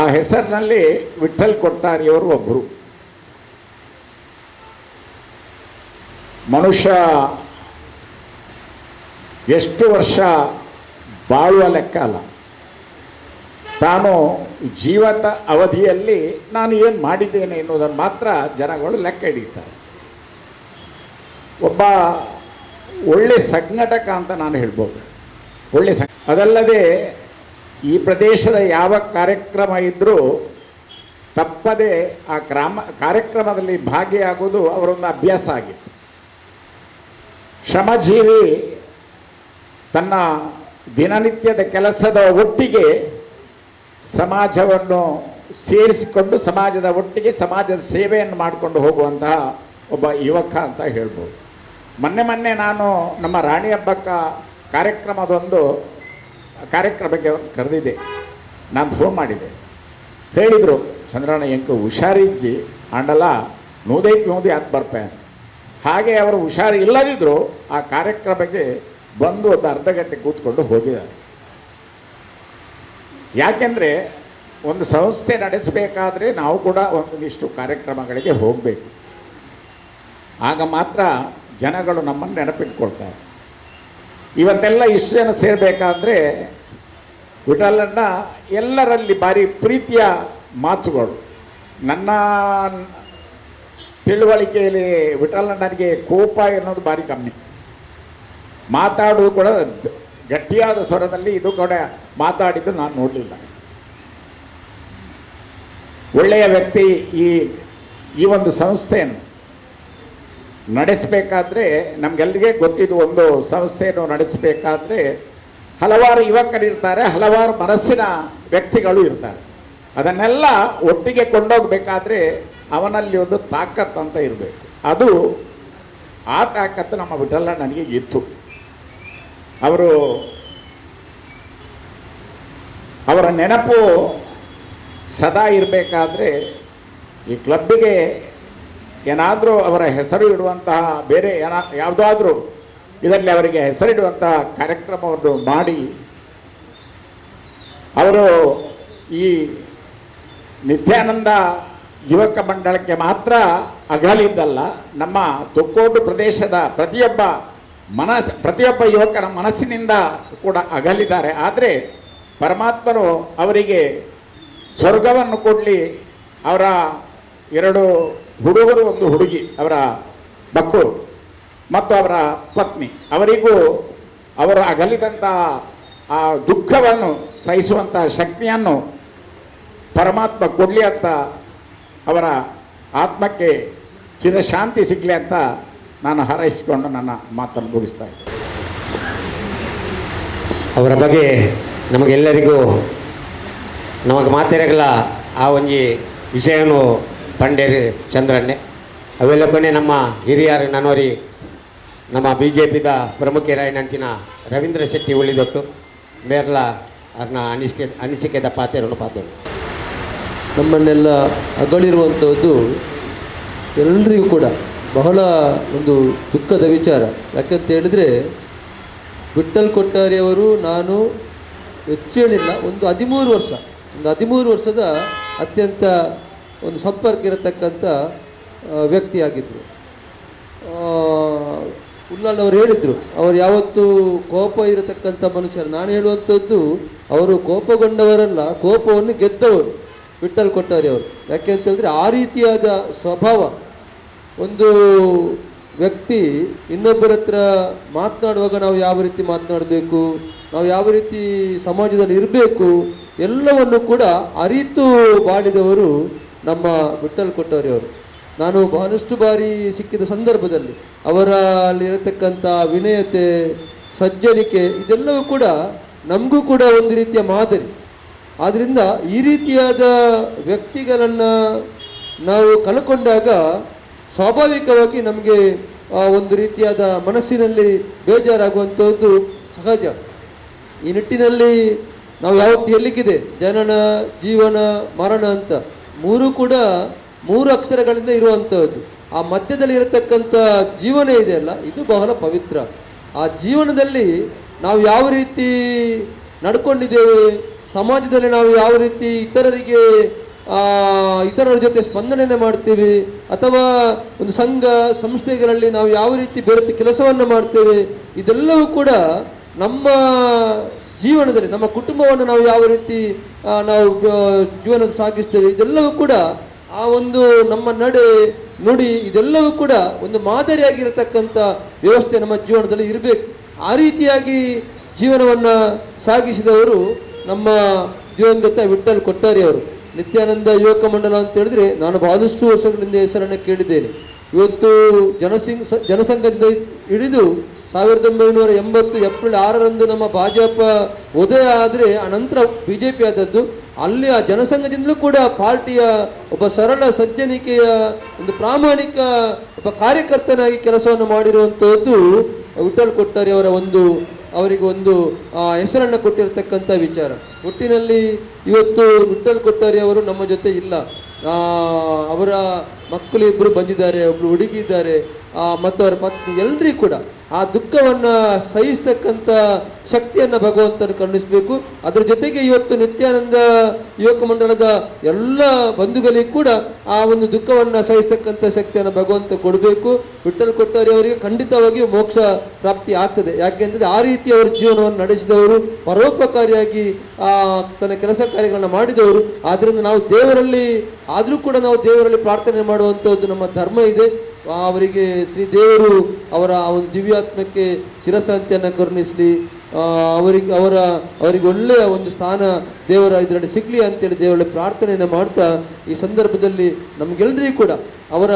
ಆ ಹೆಸರಿನಲ್ಲಿ ವಿಠಲ್ ಕೊಟ್ಟಾರಿಯವರು ಒಬ್ಬರು. ಮನುಷ್ಯ ಎಷ್ಟು ವರ್ಷ ಬಾಳುವ ಲೆಕ್ಕ ಅಲ್ಲ, ತಾನು ಜೀವದ ಅವಧಿಯಲ್ಲಿ ನಾನು ಏನು ಮಾಡಿದ್ದೇನೆ ಎನ್ನುವುದನ್ನು ಮಾತ್ರ ಜನಗಳು ಲೆಕ್ಕ ಹಿಡಿತಾರೆ. ಒಬ್ಬ ಒಳ್ಳೆ ಸಂಘಟಕ ಅಂತ ನಾನು ಹೇಳ್ಬೋದು. ಅದಲ್ಲದೆ ಈ ಪ್ರದೇಶದ ಯಾವ ಕಾರ್ಯಕ್ರಮ ಇದ್ದರೂ ತಪ್ಪದೆ ಆ ಕಾರ್ಯಕ್ರಮದಲ್ಲಿ ಭಾಗಿಯಾಗುವುದು ಅವರೊಂದು ಅಭ್ಯಾಸ ಆಗಿತ್ತು. ಶ್ರಮಜೀವಿ ತನ್ನ ದಿನನಿತ್ಯದ ಕೆಲಸದ ಒಟ್ಟಿಗೆ ಸಮಾಜವನ್ನು ಸೇರಿಸಿಕೊಂಡು ಸಮಾಜದ ಒಟ್ಟಿಗೆ ಸಮಾಜದ ಸೇವೆಯನ್ನು ಮಾಡಿಕೊಂಡು ಹೋಗುವಂತಹ ಒಬ್ಬ ಯುವಕ ಅಂತ ಹೇಳ್ಬೋದು. ಮೊನ್ನೆ ನಾನು ನಮ್ಮ ರಾಣಿ ಹಬ್ಬಕ್ಕ ಕಾರ್ಯಕ್ರಮದೊಂದು ಕಾರ್ಯಕ್ರಮಕ್ಕೆ ಕರೆದಿದ್ದೆ. ನಾನು ಫೋನ್ ಮಾಡಿದೆ. ಹೇಳಿದರು, ಚಂದ್ರಣ್ಣ ಎಂಕು ಹುಷಾರಿಜ್ಜಿ ಆಂಡಲ ನೂದೈತಿ ಅಂತ ಬರ್ಪೆ. ಹಾಗೆ ಅವರು ಹುಷಾರು ಇಲ್ಲದಿದ್ದರೂ ಆ ಕಾರ್ಯಕ್ರಮಕ್ಕೆ ಬಂದು ಒಂದು ಅರ್ಧ ಗಂಟೆ ಕೂತ್ಕೊಂಡು ಹೋಗಿದ್ದಾರೆ. ಯಾಕೆಂದರೆ ಒಂದು ಸಂಸ್ಥೆ ನಡೆಸಬೇಕಾದ್ರೆ ನಾವು ಕೂಡ ಒಂದಿಷ್ಟು ಕಾರ್ಯಕ್ರಮಗಳಿಗೆ ಹೋಗಬೇಕು. ಆಗ ಮಾತ್ರ ಜನಗಳು ನಮ್ಮನ್ನು ನೆನಪಿಟ್ಕೊಳ್ತಾರೆ. ಇವತ್ತೆಲ್ಲ ಇಷ್ಟು ಜನ ಸೇರಬೇಕಾದ್ರೆ ವಿಠಲಣ್ಣ ಎಲ್ಲರಲ್ಲಿ ಭಾರಿ ಪ್ರೀತಿಯ ಮಾತುಗಳು. ನನ್ನ ತಿಳುವಳಿಕೆಯಲ್ಲಿ ವಿಠಲಣ್ಣನಿಗೆ ಕೋಪ ಎನ್ನುವುದು ಭಾರಿ ಕಮ್ಮಿ. ಮಾತಾಡೋದು ಕೂಡ ಗಟ್ಟಿಯಾದ ಸ್ವರದಲ್ಲಿ ಇದು ಕೂಡ ಮಾತಾಡಿದ್ದು ನಾನು ನೋಡಲಿಲ್ಲ. ಒಳ್ಳೆಯ ವ್ಯಕ್ತಿ. ಈ ಒಂದು ಸಂಸ್ಥೆಯನ್ನು ನಡೆಸಬೇಕಾದ್ರೆ ನಮಗೆಲ್ಲರಿಗೆ ಗೊತ್ತಿದ್ದು, ಒಂದು ಸಂಸ್ಥೆಯನ್ನು ನಡೆಸಬೇಕಾದ್ರೆ ಹಲವಾರು ಯುವಕರಿರ್ತಾರೆ, ಹಲವಾರು ಮನಸ್ಸಿನ ವ್ಯಕ್ತಿಗಳು ಇರ್ತಾರೆ. ಅದನ್ನೆಲ್ಲ ಒಟ್ಟಿಗೆ ಕೊಂಡೋಗಬೇಕಾದ್ರೆ ಅವನಲ್ಲಿ ಒಂದು ತಾಕತ್ತು ಅಂತ ಇರಬೇಕು. ಆ ತಾಕತ್ತು ನಮ್ಮ ವಿಠಲಣ್ಣನಿಗೆ ಇತ್ತು. ಅವರ ನೆನಪು ಸದಾ ಇರಬೇಕಾದ್ರೆ ಈ ಕ್ಲಬ್ಬಿಗೆ ಏನಾದರೂ ಅವರ ಹೆಸರು ಇಡುವಂತಹ ಬೇರೆ ಯಾವುದಾದ್ರೂ ಇದರಲ್ಲಿ ಅವರಿಗೆ ಹೆಸರಿಡುವಂತಹ ಕಾರ್ಯಕ್ರಮವನ್ನು ಮಾಡಿ ಅವರು ಈ ನಿತ್ಯಾನಂದ ಯುವಕ ಮಂಡಳಕ್ಕೆ ಮಾತ್ರ ಅಗಲಿದ್ದಲ್ಲ, ನಮ್ಮ ತೊಕ್ಕೋಡು ಪ್ರದೇಶದ ಪ್ರತಿಯೊಬ್ಬ ಯುವಕರ ಮನಸ್ಸಿನಿಂದ ಕೂಡ ಅಗಲಿದ್ದಾರೆ. ಆದರೆ ಪರಮಾತ್ಮನು ಅವರಿಗೆ ಸ್ವರ್ಗವನ್ನು ಕೊಡಲಿ. ಅವರ 2 ಹುಡುಗರು, 1 ಹುಡುಗಿ, ಅವರ ಮಕ್ಕಳು ಮತ್ತು ಅವರ ಪತ್ನಿ, ಅವರಿಗೂ ಅವರು ಅಗಲಿದಂಥ ಆ ದುಃಖವನ್ನು ಸಹಿಸುವಂಥ ಶಕ್ತಿಯನ್ನು ಪರಮಾತ್ಮ ಕೊಡಲಿ ಅಂತ, ಅವರ ಆತ್ಮಕ್ಕೆ ಚಿರಶಾಂತಿ ಸಿಗಲಿ ಅಂತ ನಾನು ಹಾರೈಸಿಕೊಂಡು ನನ್ನ ಮಾತನ್ನು ಮುಗಿಸ್ತಾ ಇದ್ದೆ. ಅವರ ಬಗ್ಗೆ ನಮಗೆಲ್ಲರಿಗೂ ನಮಗೆ ಮಾತಿರಗಲ್ಲ ಆ ಒಂಜಿ ವಿಷಯವನ್ನು ಪಂಡೇರು ಚಂದ್ರನ್ನೇ ಅವೆಲ್ಲ ಕೊನೆ ನಮ್ಮ ಹಿರಿಯರು ನನ್ನೋರಿ ನಮ್ಮ BJPದ ಪ್ರಮುಖರಾಯಿನಂಚಿನ ರವೀಂದ್ರ ಶೆಟ್ಟಿ ಉಳಿದೊಟ್ಟು ಮೇರ್ಲ ಅವ್ರನ್ನ ಅನಿಸಿಕೆದ ಪಾತ್ರೆಯನ್ನು ಪಾತ್ರೆ ನಮ್ಮನ್ನೆಲ್ಲ ಅಗಳಿರುವಂಥದ್ದು ಎಲ್ಲರಿಗೂ ಕೂಡ ಬಹಳ ಒಂದು ದುಃಖದ ವಿಚಾರ. ಯಾಕಂತ ಹೇಳಿದ್ರೆ ವಿಠಲ್ ಕೊಟ್ಟಾರಿಯವರು ನಾನು ಹೆಚ್ಚು ಹೇಳಿಲ್ಲ, ಒಂದು 13 ವರ್ಷದ ಅತ್ಯಂತ ಒಂದು ಸಂಪರ್ಕ ಇರತಕ್ಕಂಥ ವ್ಯಕ್ತಿಯಾಗಿದ್ದರು. ಉಳ್ಳಾಳವರು ಹೇಳಿದರು, ಅವರು ಯಾವತ್ತೂ ಕೋಪ ಇರತಕ್ಕಂಥ ಮನುಷ್ಯರು. ನಾನು ಹೇಳುವಂಥದ್ದು, ಅವರು ಕೋಪಗೊಂಡವರಲ್ಲ, ಕೋಪವನ್ನು ಗೆದ್ದವರು ವಿಠಲ್ ಕೊಟ್ಟಾರಿಯವರು. ಯಾಕೆ ಅಂತ ಹೇಳಿದ್ರೆ ಆ ರೀತಿಯಾದ ಸ್ವಭಾವ. ಒಂದು ವ್ಯಕ್ತಿ ಇನ್ನೊಬ್ಬರ ಹತ್ರ ಮಾತನಾಡುವಾಗ ನಾವು ಯಾವ ರೀತಿ ಮಾತನಾಡಬೇಕು, ನಾವು ಯಾವ ರೀತಿ ಸಮಾಜದಲ್ಲಿ ಇರಬೇಕು, ಎಲ್ಲವನ್ನು ಕೂಡ ಅರಿತು ಬಾಳಿದವರು ನಮ್ಮ ವಿಠಲ್ ಕೊಟ್ಟಾರಿಯವರು. ನಾನು ಬಹಳಷ್ಟು ಬಾರಿ ಸಿಕ್ಕಿದ ಸಂದರ್ಭದಲ್ಲಿ ಅವರಲ್ಲಿರತಕ್ಕಂಥ ವಿನಯತೆ, ಸಜ್ಜನಿಕೆ, ಇದೆಲ್ಲವೂ ಕೂಡ ನಮಗೂ ಕೂಡ ಒಂದು ರೀತಿಯ ಮಾದರಿ. ಆದ್ದರಿಂದ ಈ ರೀತಿಯಾದ ವ್ಯಕ್ತಿಗಳನ್ನು ನಾವು ಕಳ್ಕೊಂಡಾಗ ಸ್ವಾಭಾವಿಕವಾಗಿ ನಮಗೆ ಒಂದು ರೀತಿಯಾದ ಮನಸ್ಸಿನಲ್ಲಿ ಬೇಜಾರಾಗುವಂಥದ್ದು ಸಹಜ. ಈ ನಿಟ್ಟಿನಲ್ಲಿ ನಾವು ಯಾವತ್ತು ಎಲ್ಲಿಗಿದೆ, ಜನನ, ಜೀವನ, ಮರಣ ಅಂತ ಕೂಡ 3 ಅಕ್ಷರಗಳಿಂದ ಇರುವಂಥದ್ದು. ಆ ಮಧ್ಯದಲ್ಲಿ ಇರತಕ್ಕಂಥ ಜೀವನ ಇದೆಯಲ್ಲ, ಇದು ಬಹಳ ಪವಿತ್ರ. ಆ ಜೀವನದಲ್ಲಿ ನಾವು ಯಾವ ರೀತಿ ನಡ್ಕೊಂಡಿದ್ದೇವೆ, ಸಮಾಜದಲ್ಲಿ ನಾವು ಯಾವ ರೀತಿ ಇತರರ ಜೊತೆ ಸ್ಪಂದನೆ ಮಾಡ್ತೀವಿ, ಅಥವಾ ಒಂದು ಸಂಘ ಸಂಸ್ಥೆಗಳಲ್ಲಿ ನಾವು ಯಾವ ರೀತಿ ಬೆರೆತು ಕೆಲಸವನ್ನು ಮಾಡ್ತೇವೆ, ಇದೆಲ್ಲವೂ ಕೂಡ ನಮ್ಮ ಜೀವನದಲ್ಲಿ ನಮ್ಮ ಕುಟುಂಬವನ್ನು ನಾವು ಯಾವ ರೀತಿ ನಾವು ಜೀವನ ಸಾಗಿಸ್ತೇವೆ, ಇದೆಲ್ಲವೂ ಕೂಡ ಆ ಒಂದು ನಮ್ಮ ನಡೆ ನುಡಿ ಇದೆಲ್ಲವೂ ಕೂಡ ಒಂದು ಮಾದರಿಯಾಗಿರತಕ್ಕಂಥ ವ್ಯವಸ್ಥೆ ನಮ್ಮ ಜೀವನದಲ್ಲಿ ಇರಬೇಕು. ಆ ರೀತಿಯಾಗಿ ಜೀವನವನ್ನು ಸಾಗಿಸಿದವರು ನಮ್ಮ ದಿವಂಗತ ವಿಠಲ್ ಕೊಟ್ಟಾರಿಯವರು. ನಿತ್ಯಾನಂದ ಯುವಕ ಮಂಡಲ ಅಂತ ಹೇಳಿದ್ರೆ ನಾನು ಬಹಳಷ್ಟು ವರ್ಷಗಳಿಂದ ಹೆಸರನ್ನು ಕೇಳಿದ್ದೇನೆ. ಇವತ್ತು ಜನಸಂಘದಿಂದ ಹಿಡಿದು 1980 ಏಪ್ರಿಲ್ 6ರಂದು ನಮ್ಮ ಭಾಜಪ ಉದಯ ಆದರೆ ಅನಂತರ BJP ಆದದ್ದು. ಅಲ್ಲಿ ಆ ಜನಸಂಘದಿಂದಲೂ ಕೂಡ ಪಾರ್ಟಿಯ ಒಬ್ಬ ಸರಳ ಸಜ್ಜನಿಕೆಯ ಒಂದು ಪ್ರಾಮಾಣಿಕ ಒಬ್ಬ ಕಾರ್ಯಕರ್ತನಾಗಿ ಕೆಲಸವನ್ನು ಮಾಡಿರುವಂಥದ್ದು ವಿಠಲ್ ಕೊಟ್ಟಾರಿ ಅವರ ಅವರಿಗೆ ಒಂದು ಹೆಸರನ್ನು ಕೊಟ್ಟಿರತಕ್ಕಂಥ ವಿಚಾರ. ಒಟ್ಟಿನಲ್ಲಿ ಇವತ್ತು ವಿಠಲ್ ಕೊಟ್ಟಾರಿ ಅವರು ನಮ್ಮ ಜೊತೆ ಇಲ್ಲ. ಅವರ ಮಕ್ಕಳು ಇಬ್ಬರು ಬಂದಿದ್ದಾರೆ, ಒಬ್ರು ಹುಡುಗಿ ಇದ್ದಾರೆ, ಮತ್ತು ಅವರ ಪತ್ನಿ, ಎಲ್ಲರಿಗೂ ಕೂಡ ಆ ದುಃಖವನ್ನು ಸಹಿಸ್ತಕ್ಕಂಥ ಶಕ್ತಿಯನ್ನು ಭಗವಂತನು ಕರುಣಿಸಬೇಕು. ಅದರ ಜೊತೆಗೆ ಇವತ್ತು ನಿತ್ಯಾನಂದ ಯುವಕ ಮಂಡಳದ ಎಲ್ಲ ಬಂಧುಗಳಿಗೂ ಕೂಡ ಆ ಒಂದು ದುಃಖವನ್ನು ಸಹಿಸ್ತಕ್ಕಂಥ ಶಕ್ತಿಯನ್ನು ಭಗವಂತ ಕೊಡಬೇಕು. ವಿಠಲ್ ಕೊಟ್ಟಾರಿ ಅವರಿಗೆ ಖಂಡಿತವಾಗಿಯೂ ಮೋಕ್ಷ ಪ್ರಾಪ್ತಿ ಆಗ್ತದೆ. ಯಾಕೆಂದರೆ ಆ ರೀತಿ ಅವರ ಜೀವನವನ್ನು ನಡೆಸಿದವರು, ಪರೋಪಕಾರಿಯಾಗಿ ತನ್ನ ಕೆಲಸ ಕಾರ್ಯಗಳನ್ನು ಮಾಡಿದವರು. ಆದ್ದರಿಂದ ನಾವು ದೇವರಲ್ಲಿ ಆದರೂ ಕೂಡ ನಾವು ದೇವರಲ್ಲಿ ಪ್ರಾರ್ಥನೆ ಮಾಡುವಂಥದ್ದು ನಮ್ಮ ಧರ್ಮ ಇದೆ. ಅವರಿಗೆ ಶ್ರೀ ದೇವರು ಅವರ ಒಂದು ದಿವ್ಯಾತ್ಮಕ್ಕೆ ಚಿರಶಾಂತಿಯನ್ನು ಕರುಣಿಸಲಿ. ಅವರಿಗೆ ಒಳ್ಳೆಯ ಒಂದು ಸ್ಥಾನ ದೇವರ ಇದರಲ್ಲಿ ಸಿಗಲಿ ಅಂತೇಳಿ ದೇವರಲ್ಲಿ ಪ್ರಾರ್ಥನೆಯನ್ನು ಮಾಡ್ತಾ ಈ ಸಂದರ್ಭದಲ್ಲಿ ನಮಗೆಲ್ಲರಿಗೂ ಕೂಡ ಅವರ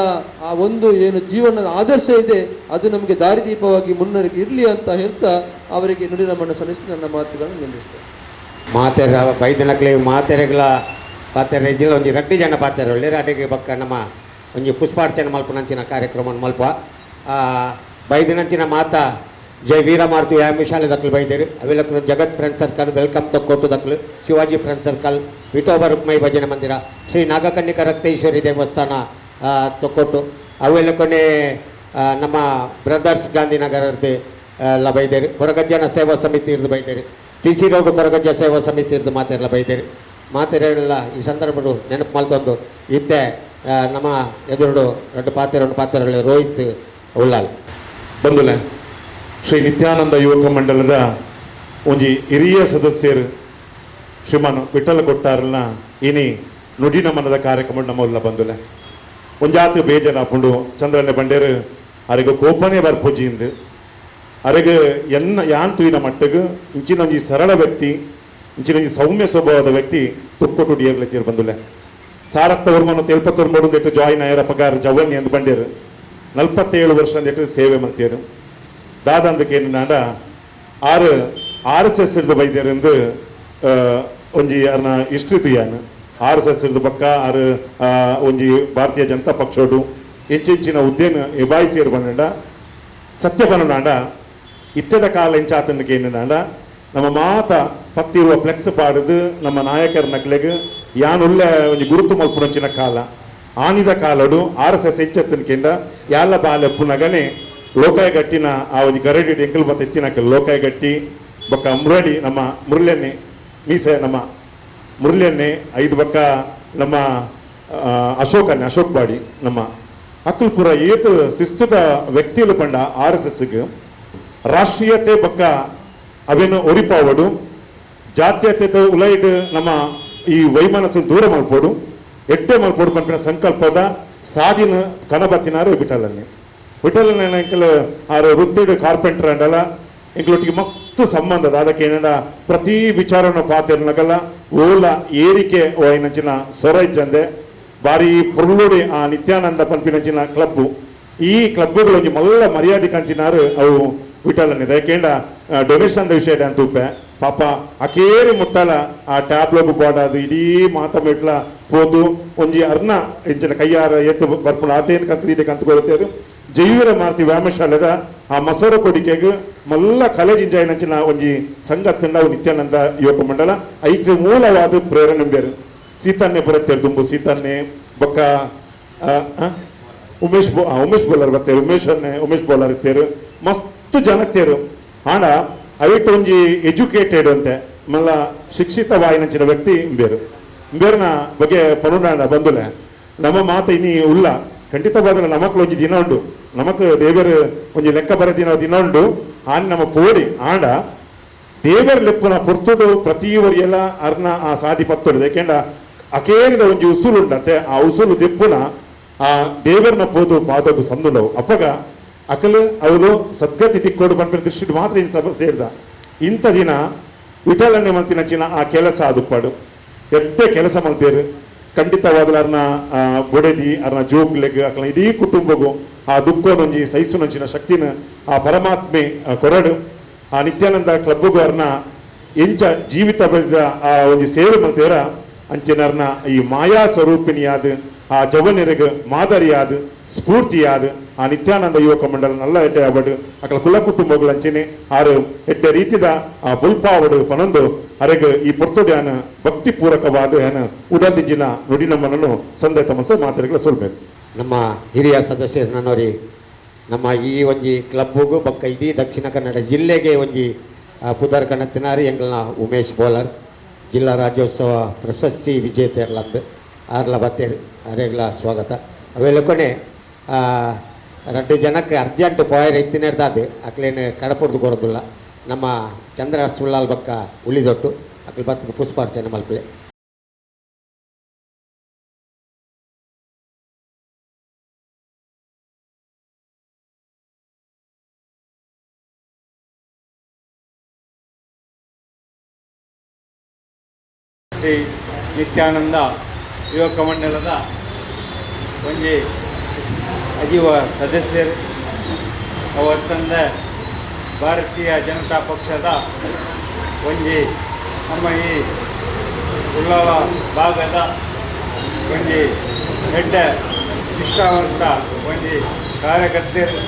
ಆ ಒಂದು ಏನು ಜೀವನದ ಆದರ್ಶ ಇದೆ ಅದು ನಮಗೆ ದಾರಿದೀಪವಾಗಿ ಮುನ್ನಡೆಗೆ ಇರಲಿ ಅಂತ ಹೇಳ್ತಾ ಅವರಿಗೆ ನುಡಿನಮನ ಸಲ್ಲಿಸಿ ನನ್ನ ಮಾತುಗಳನ್ನು ನಿಲ್ಲಿಸ್ತೇನೆ. ಮಾತೆರ ಬೈದನಕ್ಲೆ ಮಾತೆರೆಗಳ ಪಾತೆರ ಇದ್ದಿಲ್ಲ ಒಂದು 2 ಜನ ಪಾತೆರ ಒಳ್ಳೆ ಅಡಿಗೆ ಬಕ್ಕ ನಮ್ಮ ಒಂಜಿ ಪುಷ್ಪಾರ್ಚನೆ ಮಲ್ಪನಂಚಿನ ಕಾರ್ಯಕ್ರಮ ಮಲ್ಪ ಬೈದಿನಂಚಿನ ಮಾತಾ ಜೈ ವೀರಮಾರುತಿ ವ್ಯಾಯಾಮ ಶಾಲೆ ದಕ್ಕಲು ಬೈದೇರು ಅವೆಲ್ಲ Jagat friend circle welcome Thokkottu ದಕ್ಕಲು ಶಿವಾಜಿ ಫ್ರೆಂಡ್ ಸರ್ಕಲ್ ವಿಠೋಬ ರುಕ್ಮೈ ಭಜನೆ ಮಂದಿರ ಶ್ರೀ ನಾಗಕನ್ನಿಕ ರಕ್ತೇಶ್ವರಿ ದೇವಸ್ಥಾನ ತೊಕ್ಕೊಟ್ಟು ಅವೆಲ್ಲ ಕೊನೆ ನಮ್ಮ ಬ್ರದರ್ಸ್ ಗಾಂಧಿನಗರದ್ದು ಎಲ್ಲ ಬೈದೇರು ಕೊರಗಜ್ಜನ ಸೇವಾ ಸಮಿತಿ ಇರ್ದು ಬೈದೇರು TC ರೋಗ ಕೊರಗಜ್ಜ ಸೇವಾ ಸಮಿತಿ ಇರ್ದು ಮಾತೆಲ್ಲ ಬೈದೇರು ಮಾತೆರೆಲ್ಲ ಈ ಸಂದರ್ಭಗಳು ನೆನಪು ಮಲ್ತೊಂದು ಇತ್ತೆ ನಮ್ಮ ಎದುರು 2 ಪಾತ್ರೆಗಳು ರೋಹಿತ್ ಉಳ್ಳಾಲ್ ಬಂದುಲೆ ಶ್ರೀ ನಿತ್ಯಾನಂದ ಯುವಕ ಮಂಡಲದ ಒಂಜಿ ಹಿರಿಯ ಸದಸ್ಯರು ಶ್ರೀಮಾನ್ ವಿಠಲ ಕೊಟ್ಟಾರಲ್ಲ ಇನಿ ನುಡಿ ನಮನದ ಕಾರ್ಯಕ್ರಮ ನಮ್ಮ ಉಲ್ಲ ಬಂದುಲೆ ಒಂಜಾತು ಬೇಜಾರಾಪುಂಡು ಚಂದ್ರನೆ ಬಂಡೇರು ಅರೆಗೆ ಕೋಪನೆ ಬರ್ಪುಜಿಂದು ಅರೆಗೆ ಯಾನ್ ತೂಯಿನ ಮಟ್ಟಿಗೆ ಇಂಚಿನೊಂಜಿ ಸರಳ ವ್ಯಕ್ತಿ ಇಂಚಿನೊಂಜಿ ಸೌಮ್ಯ ಸ್ವಭಾವದ ವ್ಯಕ್ತಿ ತುಕ್ಕೊಟ್ಟು ಡಿಯರ್ಲೆಚ್ಚಿರು ಬಂದುಲೆ ಸಾರತ್ತವರು ಮನ 73 ಜಾಯಿನ್ ಆಯರ ಪಗಾರ ಜವನ್ನಿ ಎಂದು ಬಂಡೇರು 47 ವರ್ಷ ಅಂದೇಟು ಸೇವೆ ಮಾಡ್ತೀರು ದಾದಂದಕ್ಕೆ ನಾಡ 6 RSS ಹಿಡಿದು ಬೈದೇರು ಎಂದು ಒಂಜಿ ಅರ್ನ ಇಷ್ಟಿತು ಯಾನು RSS ಹಿಡಿದು ಪಕ್ಕ 6 ಒಂಜಿ ಭಾರತೀಯ ಜನತಾ ಪಕ್ಷೋಡು ಹೆಚ್ಚಿನ ಹುದ್ದೆನ ಎಬಾಯಿಸಿರು ಬಂಡ ಸತ್ಯ ಬಂದಾಂಡ ಇತ್ತದ ಕಾಲ ಇಂಚಾತನಕ್ಕೆ ನಾಡ ನಮ್ಮ ಮಾತ ಪತ್ತಿರುವ ಫ್ಲೆಕ್ಸ್ ಪಾಡದು ನಮ್ಮ ನಾಯಕರ ನಕ್ಲೆಗೆ ಯಾನುಳ್ಳ ಒಂದು ಗುರುತು ಮಲ್ಪುನಂಚಿನ ಕಾಲ ಆನಿದ ಕಾಲಡು RSS ಹೆಚ್ಚೆತ್ತನ್ಕೆಂಡ ಯಾಲ ಬಾಲೆಪ್ಪು ನಗನೆ ಲೋಕಾಯ ಗಟ್ಟಿನ ಆ ಒಂದು ಗರಡಿ ಎಂಕಲ್ ಮತ್ತೆ ಹೆಚ್ಚಿನಕ್ಕೆ ಲೋಕಾಯ ಗಟ್ಟಿ ಬೊಕ್ಕ ಮುರಳಿ ನಮ್ಮ ಮುರಳೆಣ್ಣೆ ಮೀಸೆ ನಮ್ಮ ಮುರಳೆಣ್ಣೆ 5 ಬೊಕ್ಕ ನಮ್ಮ ಅಶೋಕ್ ಬಾಡಿ ನಮ್ಮ ಅಕ್ಕಲ್ಪುರ ಏತು ಶಿಸ್ತುದ ವ್ಯಕ್ತಿಗಳು ಪಂಡ RSSಗೆ ರಾಷ್ಟ್ರೀಯತೆ ಬೊಕ್ಕ ಅವೇನು ಒರಿಪಾವಡು ಜಾತ್ಯತೆ ಉಲೈಡ್ ನಮ್ಮ ಈ ವೈಮನಸ್ಸು ದೂರ ಮಲ್ಪೋಡು ಎಟ್ಟೆ ಮಲ್ಪೋಡು ಪಂಪಿನ ಸಂಕಲ್ಪದ ಸಾಧಿನ ಕಣಬತ್ತಿನಾರು ವಿಠಲನೆ ಎಂಕಲ್ ಆರು ವೃತ್ತಿಡ್ ಕಾರ್ಪೆಂಟರ್ ಅಂಡಲ್ಲ ಎಂಕಲೊಟ್ಟಿಗೆ ಮಸ್ತ್ ಸಂಬಂಧದ ಅದಕ್ಕೆ ಏನಂಡ ಪ್ರತಿ ವಿಚಾರನ ಪಾತಿರ್ನಗಲ್ಲ ಓಲ ಏರಿಕೆ ಓಯ್ನಂಚಿನ ಸೊರೈಜಂದೆ ಬಾರಿ ಪುರ್ಲುಡಿ ಆ ನಿತ್ಯಾನಂದ ಪಂಪಿನಂಚಿನ ಕ್ಲಬ್ಬು ಈ ಕ್ಲಬ್ಗಳು ಒಂಜಿ ಮಲ್ಲ ಮರ್ಯಾದೆ ಕಂಚಿನಾರು ಅವು ವಿಠಲನೆ ದಯಕೇಂಡ ಡೊನೇಷನ್ ವಿಷಯ ಅಂತೂಪೆ ಪಾಪ ಅಕೇರಿ ಮುಟ್ಟಲ ಆ ಟ್ಯಾಬ್ಲೋಗು ಬಾಡದು ಇಡೀ ಮಾತಮಿಟ್ಲ ಪೋದು ಒಂಜಿ ಅರ್ನ ಇಂಚಿನ ಕೈಯಾರ ಎತ್ತು ಬರ್ಪುಣ ಆತೇನು ಕಂತಿದೆ ಕಂತುಕೊಳ್ತೇರು ಜೈವೀರ ಮಾರುತಿ ವ್ಯಾಯಾಮ ಶಾಲೆದ ಆ ಮಸೂರ ಕೊಡಿಕೆಗೆ ಮಲ್ಲ ಕಲೆ ಜಿಂಜಾಯಿನಂಚಿನ ಒಂಜಿ ಸಂಘದಿಂದ ನಿತ್ಯಾನಂದ ಯುವಕ ಮಂಡಲ ಐದು ಮೂಲವಾದ ಪ್ರೇರಣೆ ಬೇರು ಸೀತನ್ನೆ ಬರುತ್ತೇರು ತುಂಬು ಸೀತನ್ನೆ ಬೊಕ್ಕ ಉಮೇಶ್ ಬೋಲರ್ ಬರ್ತೇರು ಉಮೇಶ್ ಬೋಲರ್ ಇರ್ತೇರು ಮಸ್ತ್ ಜನತ್ತೇರು ಆಂಡ ಅವಿಟ್ಟು ಒಂಜಿ ಎಜುಕೇಟೆಡ್ ಅಂತೆ ಮಲ್ಲ ಶಿಕ್ಷಿತವಾಯಿನಂಚಿನ ವ್ಯಕ್ತಿ ಬೇರ್ನ ಬಗ್ಗೆ ಪನುನಾಡ ಬಂದುಲೆ ನಮ್ಮ ಮಾತು ಇನಿ ಉಲ್ಲ ಖಂಡಿತವಾದ ನಮಕ್ಲು ಒಂಜಿ ದಿನ ಉಂಡು ನಮಕ್ ದೇವರು ಒಂಜಿ ಲೆಕ್ಕ ಬರ ದಿನ ಉಂಡು ಆನ್ ನಮ್ಮ ಪೋಡಿ ಆಂಡ ದೇವರ ಲೆಪ್ಪನ ಪೊರ್ತುಡು ಪ್ರತಿ ಒರಿಯೆಲ್ಲ ಅರ್ನ ಆ ಸಾಧಿ ಪತ್ತೊಡು ಯಾಕೆಂಡ ಅಕೇರಿದ ಒಂಜಿ ಉಸುಲು ಉಂಡಂತೆ ಆ ಉಸುಲು ದೆಪ್ಪುನ ಆ ದೇವರನ ಪೋದು ಪಾದವು ಸಂದುಲವು ಅಪ್ಪಗ ಅಕಲು ಅವರು ಸದ್ಗತಿ ತಿಕ್ಕೋಡು ಬಂದ ದೃಷ್ಟಿ ಮಾತ್ರ ಇನ್ ಸಭೆ ಸೇರಿದ ಇಂಥ ದಿನ ವಿಠಲನೆ ಮಂತಿನಂಚಿನ ಆ ಕೆಲಸ ಅದುಪ್ಪಡು ಎಡ್ಡೆ ಕೆಲಸ ಮಲ್ಪೇರು ಖಂಡಿತವಾದ ಅರ್ನ ಬೊಡೆದಿ ಅರ್ನ ಜೋಕ್ಲೆಗ್ ಅಕ್ಲ ಇಡೀ ಕುಟುಂಬಗೂ ಆ ದುಃಖನೊಂಜಿ ಸಹಿಸುನಂಚಿನ ಶಕ್ತಿನ ಆ ಪರಮಾತ್ಮೆ ಕೊರಡು ಆ ನಿತ್ಯಾನಂದ ಕ್ಲಬ್ಗೂ ಅರ್ನ ಎಂಚ ಜೀವಿತ ಬೆಳೆದ ಆ ಒಂದು ಸೇವೆ ಮಾಡ್ತೇವರ ಅಂಚಿನರ್ನ ಈ ಮಾಯಾ ಸ್ವರೂಪಿಣಿಯಾದ ಆ ಜವನಿರಗ ಮಾದರಿಯಾದ ಸ್ಫೂರ್ತಿಯಾದ ಆ ನಿತ್ಯಾನಂದ ಯುವಕ ಮಂಡಲ ನಲ್ಲ ಎಡ್ಡೆ ಅವಡು ಅಕಲ ಕುಲ ಕುಟುಂಬಗಳು ಅಂಚೆನೆ ಆರು ಎಡ್ಡೆ ರೀತಿದ ಆ ಬುಲ್ಪಾವಡು ಪನೊಂದು ಅರೆಗ ಈ ಪೊರ್ತೊಡ್ಯಾನ ಭಕ್ತಿ ಪೂರಕವಾದ ಏನ ಉಡದಿಜ್ಜಿನ ನುಡಿ ನಮ್ಮನನ್ನು ಸಂದೇತ ಮತ್ತು ಮಾತರಿಗಳ ಸೊಲ್ಬೇಕು. ನಮ್ಮ ಹಿರಿಯ ಸದಸ್ಯರು ನನ್ನೋರಿ ನಮ್ಮ ಈ ಒಂಜಿ ಕ್ಲಬ್ಬಿಗೂ ಬಕ್ಕ ಇಡೀ ದಕ್ಷಿಣ ಕನ್ನಡ ಜಿಲ್ಲೆಗೆ ಒಂಜಿ ಪುದರ್ ಕಣತ್ತಿನಾರಿ ಎಂಗ್ಲನ ಉಮೇಶ್ ಬೋಲರ್ ಜಿಲ್ಲಾ ರಾಜ್ಯೋತ್ಸವ ಪ್ರಶಸ್ತಿ ವಿಜೇತರ್ಲಂದು ಆರ್ಲ ಬತ್ತೇರು ಅರೆಗ್ಲ ಸ್ವಾಗತ ಅವೆಲ್ಲಕೊನೆ 2 ಜನಕ್ಕೆ ಅರ್ಜೆಂಟ್ ಪೋಯರ್ ಇತ್ತಿನೇರ್ದಾದು ಅಕ್ಲೇನು ಕಡಪುರ್ದು ಕೊಡೋದಿಲ್ಲ ನಮ್ಮ ಚಂದ್ರ ಸುಳ್ಳಾಲ್ ಬಕ್ಕ ಉಳಿದೊಟ್ಟು ಅಕ್ಲಿ ಬತ್ತದ ಪುಷ್ಪಾರ್ಚನೆ ಮಲ್ಪಲೆ. ಶ್ರೀ ನಿತ್ಯಾನಂದ ಯುವಕ ಮಂಡಲದ ಒಂಜಿ ಅಜೀವ ಸದಸ್ಯರು ಅವತ್ತಂದ ಭಾರತೀಯ ಜನತಾ ಪಕ್ಷದ ಒಂಜಿ ನಮ್ಮ ಈ ಉಳ್ಳಾಲ ಭಾಗದ ಒಂಜಿ ದೊಡ್ಡ ನಿಷ್ಠಾವಂತ ಒಂಜಿ ಕಾರ್ಯಕರ್ತರು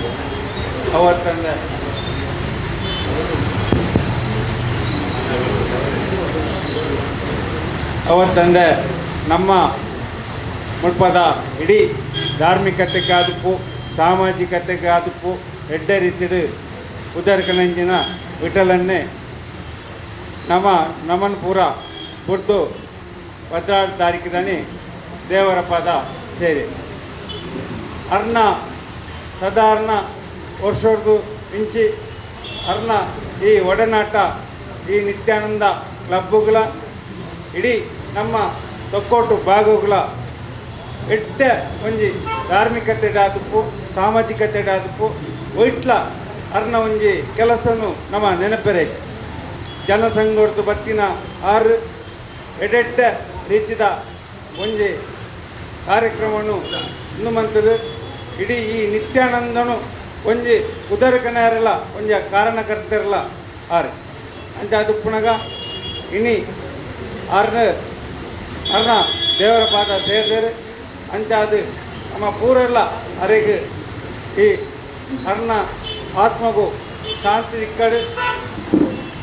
ಅವತ್ತಂದ ನಮ್ಮ ಮುಳ್ಪದ ಇಡೀ ಧಾರ್ಮಿಕತೆಗಾದಪ್ಪು ಸಾಮಾಜಿಕತೆಗಾದಪ್ಪು ಎಡ್ಡ ರೀತಿಡು ಉದರ್ಕನಂಜಿನ ವಿಠಲನ್ನೇ ನಮನ್ ಪೂರ ಬುಡ್ದು 16 ತಾರೀಕಿದನಿ ದೇವರ ಪದ ಸೇರಿ ಅರ್ನ ಸಾಧಾರಣ ವರ್ಷದ್ದು ಇಂಚಿ ಅರ್ನ ಈ ಒಡನಾಟ ಈ ನಿತ್ಯಾನಂದ ಕ್ಲಬ್ಬುಗಳ ಇಡೀ ನಮ್ಮ ತೊಕ್ಕೋಟು ಭಾಗಗಳ ಎಡ್ಡ ಒಂಜಿ ಧಾರ್ಮಿಕತೆಡಾದಪ್ಪು ಸಾಮಾಜಿಕತೆಡಾದಪ್ಪು ಒಯ್ಟ್ಲ ಅರ್ನ ಒಂಜಿ ಕೆಲಸನು ನಮ್ಮ ನೆನಪೆರೆ ಜನಸಂಘರ್ದು ಬತ್ತಿನ ಆರು ಎಡೆಡ್ಡ ರೀತಿದ ಒಂಜಿ ಕಾರ್ಯಕ್ರಮವನ್ನು ಇನ್ನು ಮಂತದು ಇಡೀ ಈ ನಿತ್ಯಾನಂದನು ಒಂಜಿ ಉದರಕನರಲ್ಲ ಒಂಜಿ ಕಾರಣಕರ್ತರಲ್ಲ ಆರು ಅಂಚ ಅದು ಪುನಗ ಇನಿ ಅರ್ನ ದೇವರ ಪಾದ ಸೇರಿದರೆ ಅಂಚ ಅದು ನಮ್ಮ ಪೂರೆಲ್ಲ ಅರೆಗೆ ಈ ಅರ್ನ ಆತ್ಮಗೂ ಶಾಂತಿ ಇಕ್ಕಡು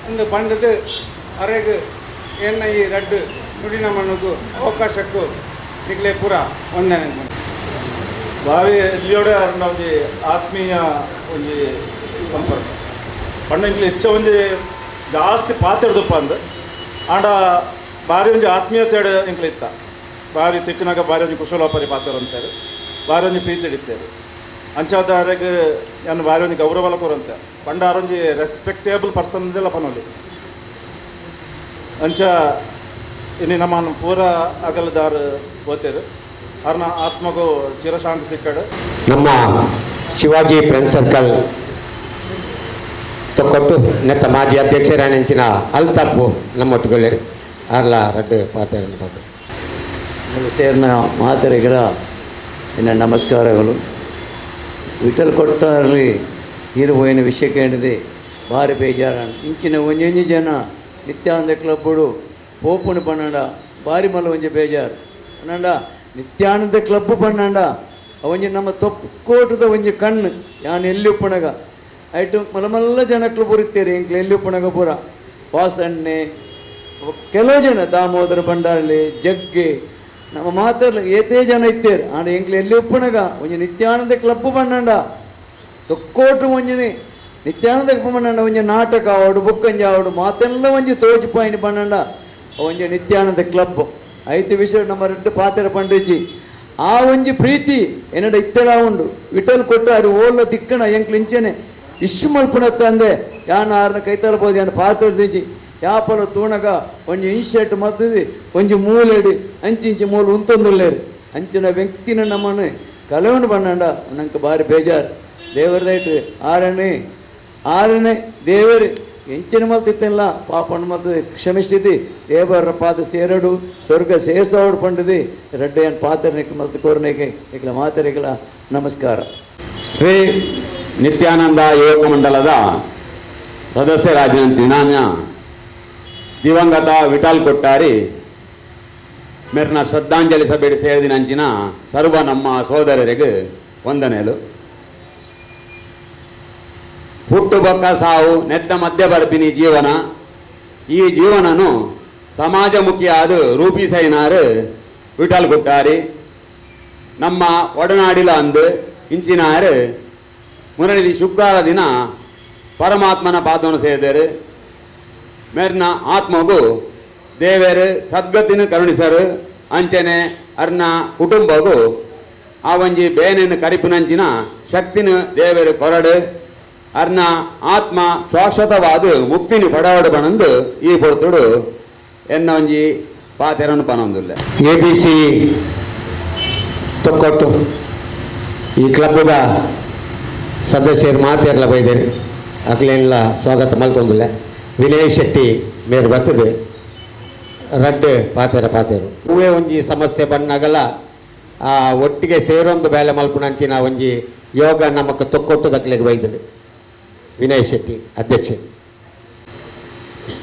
ಒಂದು ಪಂಡದು ಅರೆಗೆ ಎನ್ನ ಈ ರಡ್ಡು ನುಡಿನ ಮಣ್ಣಗೂ ಅವಕಾಶಕ್ಕೂ ನಿಗ್ಲೆ ಪೂರ ವಂದನೆ ಭಾವಿ ಎಲ್ಲಿಯೋಡೆ ಅರ್ನ ಒಂಜಿ ಆತ್ಮೀಯ ಒಂಜಿ ಸಂಪರ್ಕ ಪಂಡ ಇಂಗ್ಲಿ ಹೆಚ್ಚ ಒಂಜಿ ಜಾಸ್ತಿ ಪಾತೆಡ್ದಪ್ಪ ಅಂದು ಆಂಡ ಭಾರಿ ಒಂಜಿ ಆತ್ಮೀಯತೆ ಇಂಕ್ಲ ಇತ್ತ ಭಾರಿ ತಿಕ್ಕನಾಗ ಭಾರಿ ಒಂಜಿ ಕುಶಲೋಪರಿ ಪಾತ್ರ ಅಂತೇಳಿ ಭಾರಿ ಒಂಜಿ ಪ್ರೀತಿ ಹಿಡಿತೇವೆ ಅಂಚಾದಾರೆಗೆ ನಾನು ಭಾರಿ ಒಂಜಿ ಗೌರವಲ ಕೊರಂತೆ ಪಂಡ ಆರೊಂಜಿ ರೆಸ್ಪೆಕ್ಟೇಬಲ್ ಪರ್ಸನ್ ಇದೆಲ್ಲ ಪನೋಲಿ ಅಂಚ ಇನ್ನು ನಮ್ಮ ಪೂರ ಅಗಲದಾರ ಓದ್ತೇರು ಅವ್ರನ್ನ ಆತ್ಮಗೂ ಚಿರಶಾಂತಿ ತಿಕ್ಕಡು ನಮ್ಮ ಶಿವಾಜಿ ಫ್ರೆಂಡ್ ಸರ್ಕಲ್ ತೊಕ್ಕೊಟ್ಟು ನೆತ್ತ ಮಾಜಿ ಅಧ್ಯಕ್ಷರಾನೆಂಚಿನ ಅಲ್ತಪ್ಪು ನಮ್ಮೊಟ್ಟಿಗೊಳ್ಳೆರು ಆರ್ಲ ರಡ್ಡು ಪಾತ್ರ ಸೇರಿನ ಮಾತರಿಗಳ ಇನ್ನ ನಮಸ್ಕಾರಗಳು ವಿಠಲ್ ಕೊಟ್ಟಾರಲ್ಲಿ ಹೀರೋಯಿನ ವಿಷಯ ಕೇಳಿದೆ ಭಾರಿ ಬೇಜಾರ ಇಂಚಿನ ಒಂಜೊಂಜಿ ಜನ ನಿತ್ಯಾನಂದ ಕ್ಲಬ್ಬುಡು ಓಪನ್ ಪನ್ನಡ ಭಾರಿ ಮಲ್ಲ ಒಂಜಿ ಬೇಜಾರು ಪನ್ನಡ ನಿತ್ಯಾನಂದ ಕ್ಲಬ್ ಪನ್ನಡ ಒಂಜಿ ನಮ್ಮ ತೊಕ್ಕೋಟದ ಒಂಜಿ ಕಣ್ಣು ಯಾನು ಎಲ್ಲಿ ಉಪ್ಪಣಗ ಐಟು ಮಲ್ಲ ಮಲ್ಲ ಜನಕ್ಲು ಬರುತ್ತೇರಿ ಇಂಕ್ಲು ಎಲ್ಲಿ ಉಪ್ಪಣಗ ಪೂರ ವಾಸಣ್ಣೆ ಕೆಲವು ಜನ ದಾಮೋದರ ಭಂಡಾರಲಿ ಜಗ್ಗೆ ನಮ್ಮ ಮಾತಾಡಲಿ ಏತೇ ಜನ ಇತ್ತೇರು ಆಂಡ ಎಂಕ್ಲು ಎಲ್ಲಿ ಉಪ್ಪಣಗ ಒಂಜಿ ನಿತ್ಯಾನಂದ ಕ್ಲಬ್ ಪನ್ನಡ ತೊಕ್ಕೋಟು ಒಂಜಿನಿ ನಿತ್ಯಾನಂದ ಕ್ಲಬ್ ಪನ್ನಡ ಒಂಜಿ ನಾಟಕ ಆವಡು ಬುಕ್ಕಂಜಿ ಆವಡು ಮಾತೆಲ್ಲ ಒಂಜಿ ತೋಚಿಪಾಯಿನಿ ಪನ್ನಡ ಒಂಜಿ ನಿತ್ಯಾನಂದ ಕ್ಲಬ್ ಐದು ವಿಷಯ ನಮ್ಮ ರೆಡ್ಡು ಪಾತ್ರ ಪಂಡಿಜಿ ಆ ಒಂಜಿ ಪ್ರೀತಿ ಎನ್ನಡ ಇತ್ತೆಲ ಉಂಡು ವಿಠಲ್ ಕೊಟ್ಟು ಅದು ಓಲ್ಲ ತಿಕ್ಕಣ ಎಂಕ್ಲು ಇಂಚೆನೆ ಇಷ್ಟು ಮಲ್ಪುಣತ್ತ ಅಂದೆ ಯಾನ ಆರ್ನ ಕೈತಲ್ಬೋದು ಯಾನ ಪಾತ್ರ ದಿಜಿ ಯಾಪಲ ತೂಣಗ ಒಂಜಿ ಇನ್ಶರ್ಟ್ ಮದ್ದಿದಿ ಒಂಜಿ ಮೂಲೆಡಿ ಅಂಚಿ ಮೂಲು ಉಂತೊಂದುಲ್ಲೇರು ಅಂಚಿನ ವ್ಯಕ್ತಿನ ನಮ್ಮನ್ನು ಕಲವನು ಬಣ್ಣಂಡ ನಂಗೆ ಭಾರಿ ಬೇಜಾರು ದೇವರದೈಟು ಆರನೇ ದೇವರು ಎಂಚಿನ ಮಲ್ತಿತ್ತೆಲ್ಲ ಪಾಪಣ್ಣ ಮತ್ತು ಕ್ಷಮಿಸಿದಿ ದೇವರ ಪಾದ ಸೇರಡು ಸ್ವರ್ಗ ಸೇರ್ಸೋಡು ಪಂಡದಿ ರೆಡ್ಡೆಯನ್ ಪಾತ್ರನಿಗೆ ಮತ್ತು ಕೋರ್ನೆಗೆ ಈಗಲ ಮಾತರಿಗಳ ನಮಸ್ಕಾರ. ಶ್ರೀ ನಿತ್ಯಾನಂದ ಯುವಕ ಮಂಡಲದ ಸದಸ್ಯರಾದಂಥ ನಾನು ದಿವಂಗತ ವಿಠಲ್ ಕೊಟ್ಟಾರಿ ಮೇರ್ನ ಶ್ರದ್ಧಾಂಜಲಿ ಸಭೆಗೆ ಸೇರಿದಿನಂಚಿನ ಸರ್ವ ನಮ್ಮ ಸೋದರರಿಗೆ ವಂದನೆಗಳು. ಹುಟ್ಟು ಬೊಕ್ಕ ಸಾವು ನೆತ್ತ ಮಧ್ಯ ಬರ್ಪಿನಿ ಜೀವನ, ಈ ಜೀವನನು ಸಮಾಜಮುಖಿಯಾದ ರೂಪಿಸೈನಾರು ವಿಠಲ್ ಕೊಟ್ಟಾರಿ ನಮ್ಮ ಒಡನಾಡಿಲ ಅಂದು ಇಂಚಿನಾರು ಮುರಳಿದಿ ಶುಕ್ರವಾರ ದಿನ ಪರಮಾತ್ಮನ ಪಾದವನ್ನು ಸೇರಿದರು. ಮೇರ್ನ ಆತ್ಮಗೂ ದೇವರು ಸದ್ಗತಿನ ಕರುಣಿಸರು ಅಂಚನೆ ಅರ್ನ ಕುಟುಂಬಗೂ ಆ ಒಂಜಿ ಬೇನೆಯನ್ನು ಕರಿಪುನಂಚಿನ ಶಕ್ತಿನ ದೇವರು ಕೊರಡು ಅರ್ನ ಆತ್ಮ ಶಾಶ್ವತವಾದ ಮುಕ್ತಿನಿ ಪಡವಡು ಪಣಂದು ಈ ಪೊರ್ತುಡು ಎನ್ನ ಒಂಜಿ ಪಾತೆರನ್ನು ಪನೊಂದುಲ್ಲ. ABC ತೊಕ್ಕೊಟ್ಟು ಈ ಕ್ಲಬ್ದ ಸದಸ್ಯರು ಮಾತೆರ್ಲ ಬೈದೇರಿ ಅಕ್ಲೆಲ್ಲ ಸ್ವಾಗತ ಮಲ್ತೊಂದುಲ್ಲ. ವಿನಯ್ ಶೆಟ್ಟಿ ಮೇರು ಬರ್ತದೆ ರಡ್ಡು ಪಾತೆರು ಹೂವೇ ಒಂಜಿ ಸಮಸ್ಯೆ ಬಣ್ಣಗಲ ಒಟ್ಟಿಗೆ ಸೇರೊಂದು ಬೇಲೆ ಮಲ್ಪುನಂಚಿನ ಒಂಜಿ ಯೋಗ ನಮಕ್ ತೊಕ್ಕೊಟ್ಟು ದಕ್ಲೆಗೆ ಬೈದರು. ವಿನಯ್ ಶೆಟ್ಟಿ ಅಧ್ಯಕ್ಷ.